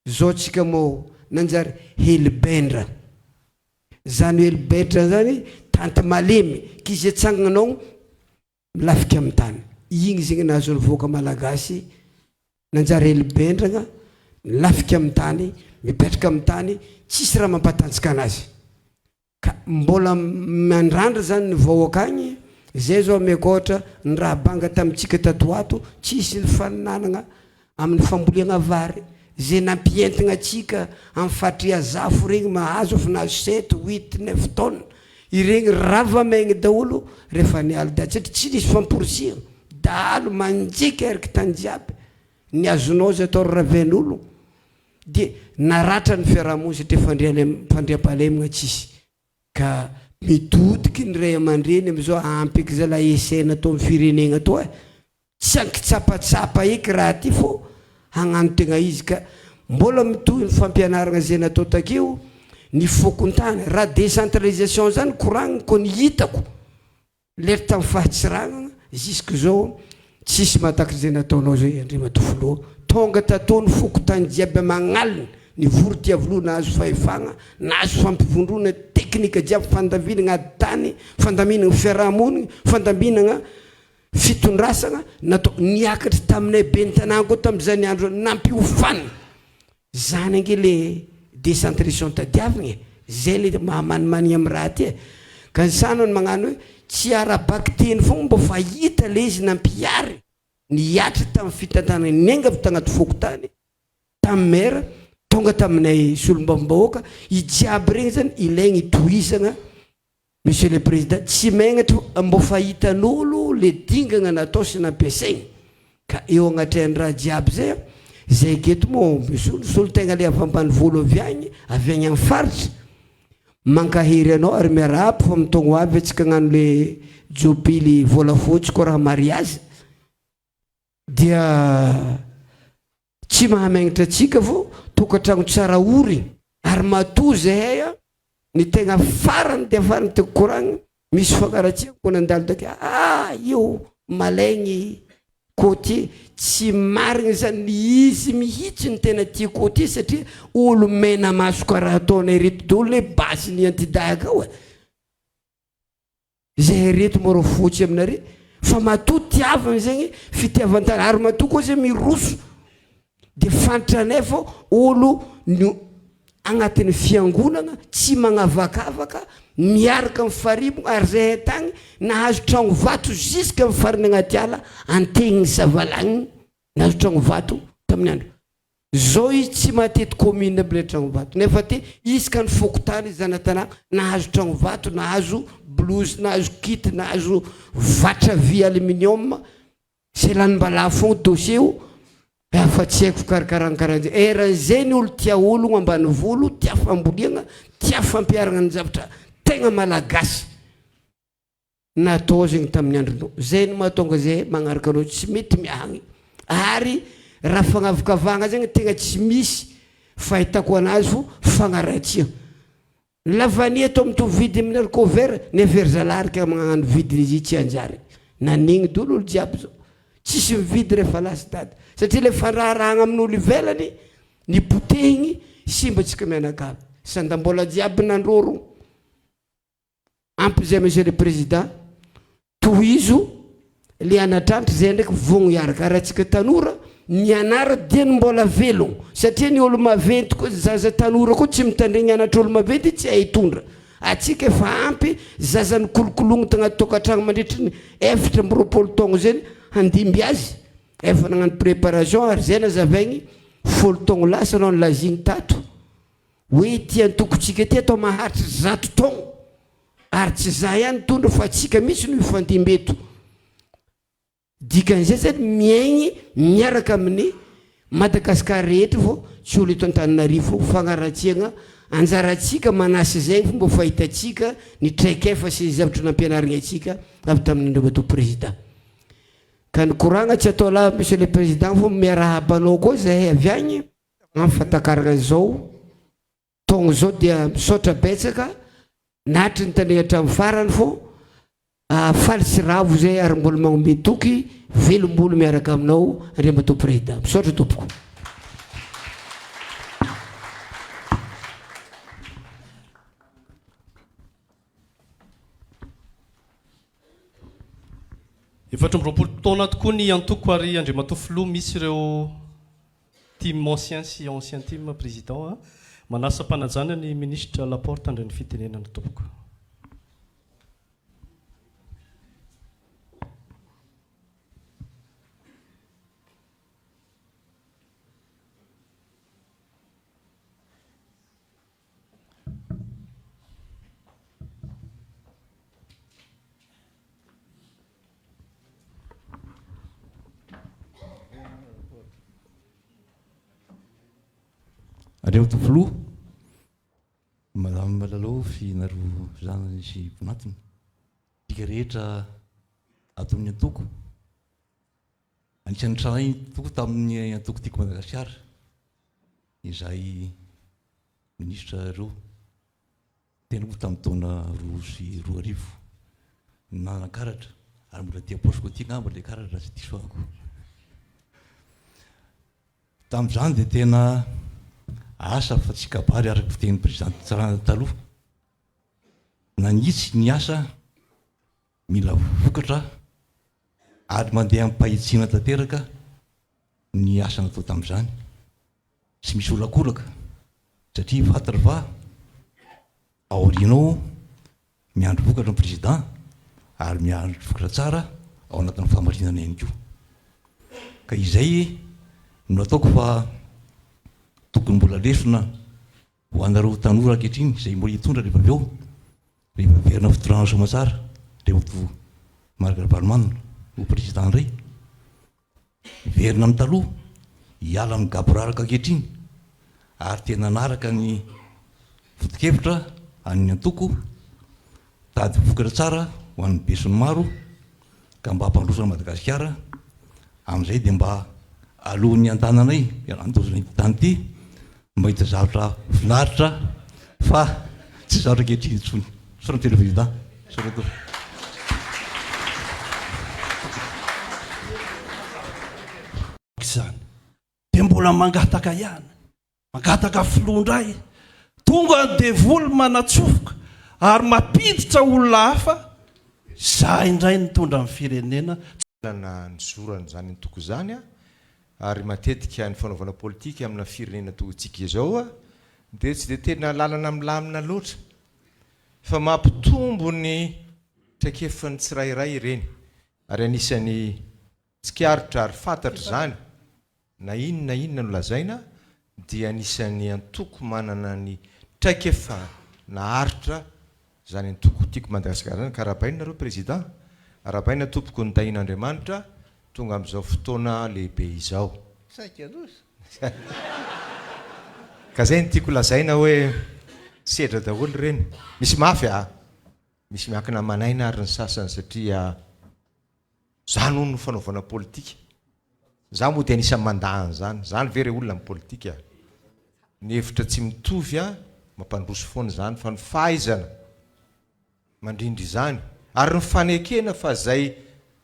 zao tsika mo nanjary helibendra zany helibendra zany tante malemy kizy atsanganao milafika amin'ny tany igny zegny nahazo ny voaka malagasy nanjary helibendragna milafika amin'ny tany mipetraka amin'ny tany tsisy raha mampatantsika anazy ka mbola mandrandra zany ny vahoaka agny zay zao amekôhatra ny raha banga tamitsika tatoato tsisy ny faninanagna amin'ny famboliagna vary zay nampientigna atsika amin'ny fatria zafo regny mahazo fa nahazo 7 8 9 tonnes iregny ravamaigny daholo rehefa nialy da satria tsy nisy famporosia dahalo manjiky ariky tany jiaby ny azonao zay atao raven'olo de naratra ny fiarahamonina satria fandriam-pahalemagna tsisy ka mitodiky ny ray aman-dreny amizao ampyky zay la esaina atao amin'ny firenegna atao tsy ankitsapatsapa eky raha ty fo hagnano tegna izy ka mbola mitohy ny fampianaragna zay natao takeo ny fokon-tany raha décentralisation zany koragniny ko ny hitako lery tamin'ny fahatsiragnana jusque zao tsisy mahataky zay nataonao zay andrimatofoloha tonga tatao ny fokon-tany jiaby magnalina ny vorotiavoloha nahazo fahefagna nahazo fampivondrona teknika jiaby fandaminagna ady tany fandaminagna fiarahamonigny fandaminagna fitondrasagna natao niakatra taminay be ny tanàna koa tamin'izany andro nampiofany zany ange le décentralisation tadiavigna zay le mahamanimanigny amin'ny raha ty ka ny sanany magnano hoe tsy arabaky teny fogna mba fa hita le izy nampiary niatra tamin'ny fitantana nenga avy tagnaty fokotany tamin'ny mera tonga taminay solombavam-bahoaka ijiaby regny zany ilaigny itohizagna monsieur le président tsy magnatra mba fa hitan'olo le dingagna natao sy nampiasaigny ka eo agnatrany raha jiaby zay zay keto mo misolo tegna le avy ambany volo avy agny amin'ny faritry mankahery anao ary miarahaba fa mitogno avy atsika agnano le jobily volafotsy koa raha mariage dia tsy mahamagnatra atsika fo tokantragno tsara ory ary matoa zahay ny tegna farany dia farany teko koragna misy fakaratsiako ko nandalo take io malaigny côté tsy marigny zany izy mihitsy ny tena tia côté satria olo mena maso karaha ataonay reto daholo le basy ny antidahaka ao zay reto moro fotsy aminare fa matoa tiavany zegny fitiavantany ary matoa koa zay miroso de fantatra anay fa olo agnatin'ny fiangonana tsy magnavakavaka miaraka amin'ny farimona ary zay tagny nahazo tragno vato jusque amin'ny fariny agnaty ala antegniny savalagny nahazo tragno vato tamin'ny andro zao izy tsy matety commune aby le tragno vato nefa te isaka ny fokotany zanatana nahazo tragno vato nahazo blouse nahazo kit nahazo vatra vy aluminium zay lany-mbala fogna dossier o fa tsy haiko fikarakaranakarany eran'izay ny olo tia ologno ambany volo tia famboliagna tia fampiaragna ny zavatra tegna malagasy natao zegny tamin'ny andronao zay no mahatonga zay magnaraka anao tsy mety miagny ary raha fagnavokavagna zegny tegna tsy misy fahitako anazy fo fagnaratsia lavany eto mitovy vidy amin'ny alcover ny averzalaharika magnano vidiny izy tsy anjary nanigny dolo olo jiaby zao tsisy mividy rehefa lasy dady satria le fanraharahagna amin'olo ivelany ny botehigny simbatsika mianakavy sandambola jiaby nandroro ampy zay monsieur le président tohizo le anatrantry zay ndraiky vogno iaraka rahatsika tanora mianara dia ny mbola velogno satria ny olo maventy koa zaza tanora koa tsy mitandregny anatra olo maventy tsy ahitondra atsika efa ampy zaza ny kolokologno tagnaty tokantragno mandritry ny 7 taogno zany handimby azy efa nagnano préparation ary zay nazavaigny 10 taogno lasa anao ny lazigny tato hoe tia tokontsika ty atao maharitry 100 taogno ary tsy za ihany tondra fa atsika misy no ifandimbeto dikan'izay zany miaigny miaraka amin'ny Madagasikara rehetra fô tsy olo eto Antananarivo fagnaratsiagna anjaratsika manasy zay fomba fahitatsika ny traikefa sy zavatra nampianarigny atsika avy tamin'indreo bato président ka ny koragna tsy atao la monsieur le président fô miarahabanao koa zahay avy agny amin'ny fatakaragna zao taogno zao dia misaotra betsaka natry ny tandregny hatramin'ny farany fô faly sy ravo zay ary mbola magnome toky velombolo miaraka aminao Andriamatoa président misaotra tompoko efatra amby 20 taona tokoa ny antoko ary Andriamatoa filoha misy ireo team ancien sy ancien team président manasa mpanajana ny ministre Laporte andray ny fitenenana tompoko Andriamatoa filoha malamy malalao finaro zanany sy bonatiny tika rehetra ataon'ny antoko anisan'ny tranay toko tamin'ny antoko tiako Madagasikara izay ministra reo tenako tamin'ny taona 2012 nanan-karatra ary mbola tia posiko ty ngamba le karatra tsy disoako tamin'izany dia tena asa fa tsy kabary araky fitenin'ny président tsarana taloha nanitsy ny asa mila vokatra ary mandeha ampahitsina tanteraka ny asa natao tamin'izany tsy misy olakolaka satria fatara fa aorianao miandro vokatra ny président ary miandro vokatra tsara ao anatin'ny famarinana ihany koa ka izay no ataoko fa tokony mbola lesona ho anareo tanora ankehitriny izay mbola hitondra rehefa avy eo rehefa verina fitondrana soamantsara rehefa to Marc Ravalomanana ho président ray verina amin'ny taloha hiala amin'ny gaboraraka ankehitriny ary tena naraka ny foto-kevitra an'ny antoko tady vokatra tsara ho an'ny besony maro ka mba hampandrosana Madagasikara amin'izay dia mba alohan'ny an-tananay andozona tany ty mba hita zavatra finaritra fa tsy zavatra ankehitriny intsony soratelo président soratelo zany dia mbola mangataka ihany mangataka filondray tonga ny devoly manatsofoka ary mampiditra olona hafa za indray nitondra amin'ny firenena na nizorana zany antoko zany ary matetika ny fanaovana politika amina firenena tokontsika izao dia tsy dia tena lalana milamina loatra fa mampitombo ny traikefan'ny tsirairay ireny ary anisan'ny tsikaritra ary fantatra zany na inona no lazaina dia anisan'ny antoko manana ny traikefa na aritra zany antoko tiako Madagasikara zany ka rahabaina nareo président arabaina tompoko ny tahin'Andriamanitra tonga amin'izao fotoana lehibe izao saika losa ka zay ny tiako lazaina hoe sedra daholo reny misy mafy misy miankina manaina ary ny sasany satria zany no fanaovana politika za moa dia anisan'ny mandahany zany zany very olona amin'ny politika ny hevitra tsy mitovy a mampandroso foana zany fa ny fahaizana mandrindry izany ary ny fanekena fa zay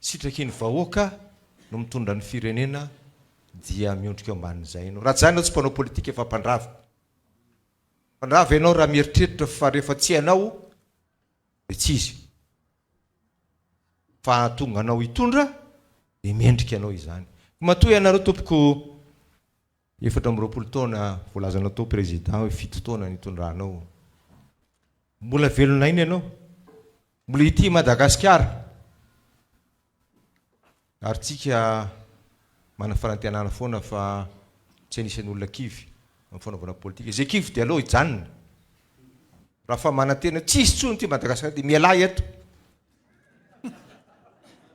sitraky ny vahoaka no mitondra ny firenena dia miondrika eo ambanin'izay ianao raha zany anao tsy mpanao politika efa mpandrava ianao raha mieritreritra fa rehefa tsy ianao dia tsy izy fa tonga anao hitondra dia miendrika ianao izany matoa ianareo tompoko 7 taona voalazanao tao président hoe 7 taona nitondranao mbola velona iny ianao mbola ity Madagasikara ary tsika mana farantenana foana fa tsy anisan'ny olona kivy amin'ny fanaovana politika izay kivy dia aloha hijanona raha fa manantena tsisy tsony ty Madagasikara dia mialay eto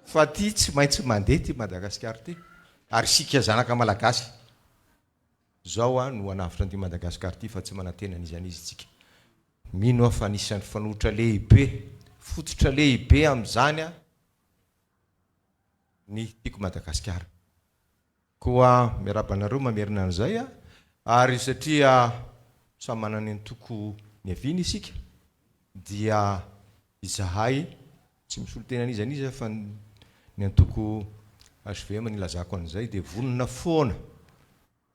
fa ty tsy maintsy mandeha ty Madagasikara ty ary sika zanaka malagasy zao a no anavitra an'ity Madagasikara ty fa tsy manantena an'izany izy tsika mino aho fa anisan'ny fanohitra lehibe fototra lehibe amin'izany a ny tiako Madagasikara koa miarabanareo mamerina an'izay a ary satria samy manana ny toko ny aviana isika dia izahay tsy misolo tena an'izany izy fa ny antoko HVM nilazako an'izay dia vonona foana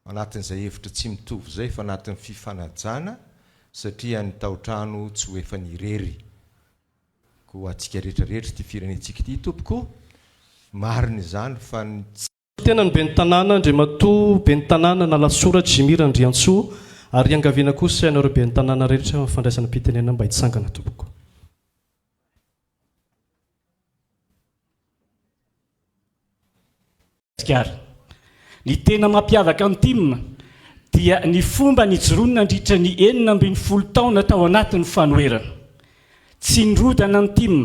anatin'izay hevitra tsy mitovy zay fa anatin'ny fifanajana satria ny tao-trano tsy ho efa nirery koa atsika rehetrarehetra ty firenentsika ty tompoko mariny zany fa tena ny be ny tanàna Andriamatoa be ny tanàna na lasoratra Jimira Andriantsoa ary angaviana kosa ianareo be ny tanàna rehetra fandraisana mpitenena mba hitsangana tompoko ny tena mampiavaka ny tim dia ny fomba nijoroana nandritra ny 9 taona tao anatin'ny fanoerana tsy nirodana ny tim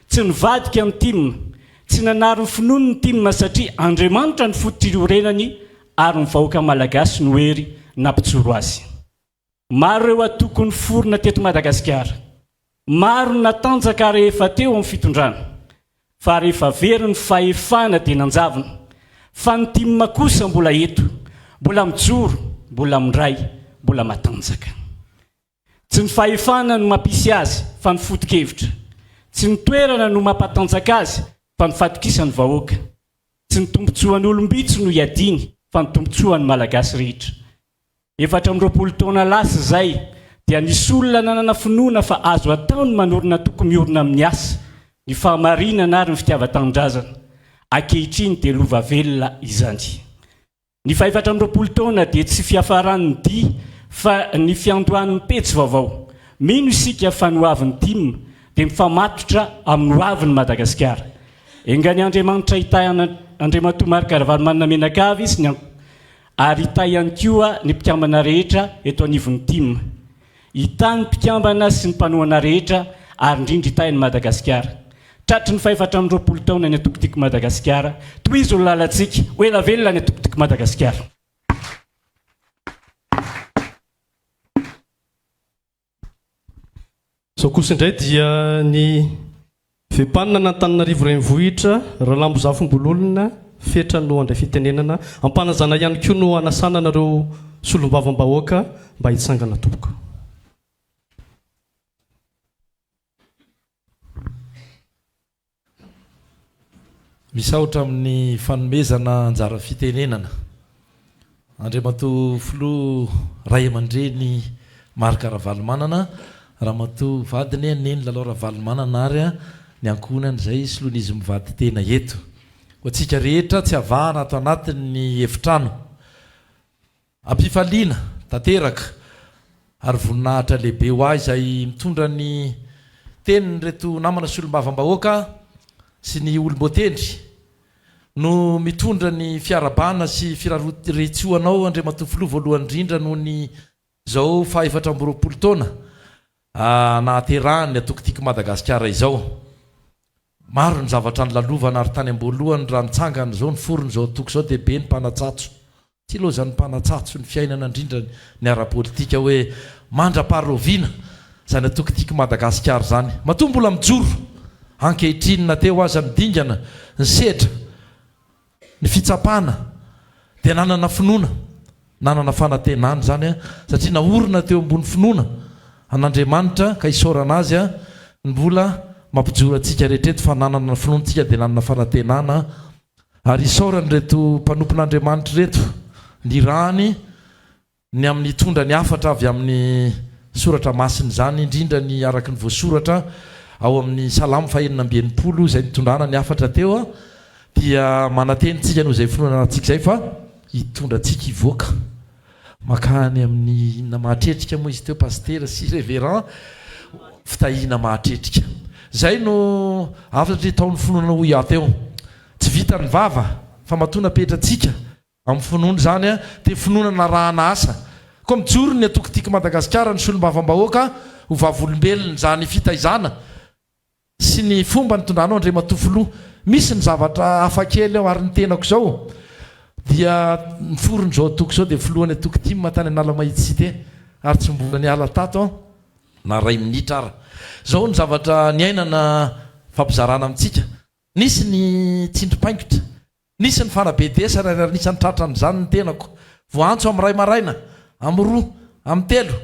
tsy nivadika ny tim tsy nanary ny finono ny tim satria Andriamanitra ny fotorenany ary ny vahoaka malagasy noery nampijoro azy maro ireo atoko ny forona teto Madagasikara maro ny natanjaka rehefa teo amin'ny fitondrana fa rehefa very ny fahefana dia nanjavina fa ny tim kosa mbola eto mbola mijoro mbola mindray mbola matanjaka tsy ny fahefana no mampisy azy fa ny foto-kevitra tsy ny toerana no mampatanjaka azy fa ny fatokisany vahoaka tsy ny tombontsoan'ny olombitso no hiadiny fa ny tombontsoan'ny malagasy rehetra 7 taona lasa zay dia nisy olona nanana finoana fa azo ataony manorina toko miorina amin'ny asa ny fahamarinana ary ny fitiavan-tanindrazana ankehitriny dia lova velona izany ny 7 taona dia tsy fiafaran'ny dia fa ny fiandohan'ny petsy vaovao mino isika fa noavin'ny tim dia mifamatotra amin'ny hoavin'ny Madagasikara engany Andriamanitra hitahana Andriamatoa Marc Ravalomanana Menakavy izy ary hita ihany koa ny mpikambana rehetra eto anivon'ny tim hitany mpikambana sy ny mpanohana rehetra ary indrindra hitahany Madagasikara tratry ny 7 taona ny atokotiko Madagasikara toy izy olo lalantsika hoe lavelona ny atokotiko Madagasikara zao kosa indray dia ny fehpanina n'Antananarivo renivohitra raha lambozafombololona fetra no andray fitenenana ampanazana ihany koa no anasana nareo solombavam-bahoaka mba hitsangana tompoko misaotra amin'ny fanomezana anjara fitenenana Andriamatoa Filoha Ray aman-dreny Marc Ravalomanana Ramatoa vadiny neny lalao Ravalomanana ary ny ankonany zay solonizy mivady tena eto ho atsika rehetra tsy avahana ato anatin'ny efitrano ampifaliana tanteraka ary voninahitra lehibe ho ahy izay mitondra ny teniny reto namana solombavam-bahoaka sy ny olom-boatendry no mitondra ny fiarabana sy firaretsoanao Andriamatoa Filoha voalohany indrindra noho ny zao 7 taona nahaterahany atokotiko Madagasikara izao maro ny zavatra ny lalovana ary tany amboalohany raha nitsangana zao ny forony zao atoko zao dia be ny mpanatsatso ty loza ny mpanatsatso ny fiainana indrindra ny ara-politika hoe mandra-paroviana zany atokotiko Madagasikara zany matoa mbola mijoro ankehitriny na teo aza midingana ny sedra ny fitsapana dia nanana finoana nanana fanantenany zany a satria naorina teo ambony finoana an'andriamanitra ka isaorana azy a mbola mampijoro antsika rehetreto fa nanana finoantsika dia nanana fanantenana ary isaorany reto mpanompon'andriamanitra reto ny rany ny amin'ny tondra ny afatra avy amin'ny soratra masiny zany indrindra ny araky ny voasoratra ao amin'ny salamo fahenina ambienimpolo zay nitondrana ny afatra teo a dia manatenitsika noho zay finoana antsika zay fa hitondra antsika ivoaka makany amin'ny inona mahatretrika moa izy teo paster sy révérend fitahina mahatretrika zay no afatra taon'ny finoana ho ia teo tsy vita ny vava fa matona petratsika amin'ny finoana zany a dia finoana narahana asa koa mijoro ny atokotika Madagasikara ny solom-bavam-bahoaka ho vavolombelona zany fitaizana sy ny fomba nitondranao andre matofoloha misy ny zavatra hafakely ao ary ny tenako zao dia niforony zao atoko zao dia filohany atoko ty matany anala mahitsite ary tsy mbola ny ala tato na ray minitra ara zao ny zavatra ny ainana fampizarana amintsika nisy ny tsindrim-paingotra nisy ny fanabedesa raha nisany tratran'izany ny tenako voantso amin'ny ray maraina amin'ny roa amin'ny telo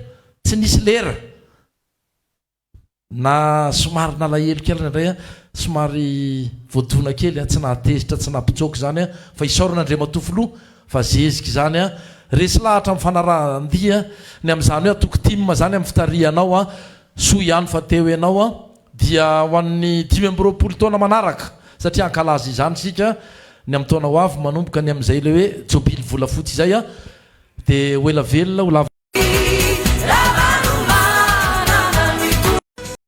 tsy nisy lera na somary nalahelo kely indray a somary voadona kely a tsy nahatezitra tsy nampitsoky zany a fa isaorana andre matofoloha fa zeziky zany a resy lahatra amin'ny fanarahandia ny amin'izany hoe atoko timma zany amin'ny fitarianao a soa ihany fa teo ianao a dia ho an'ny 5 taona manaraka satria ankalaza izany sika ny amin'ny taona ho avy manomboka ny amin'izay le hoe jobily volafotsy izay a dia ho ela velona ho lava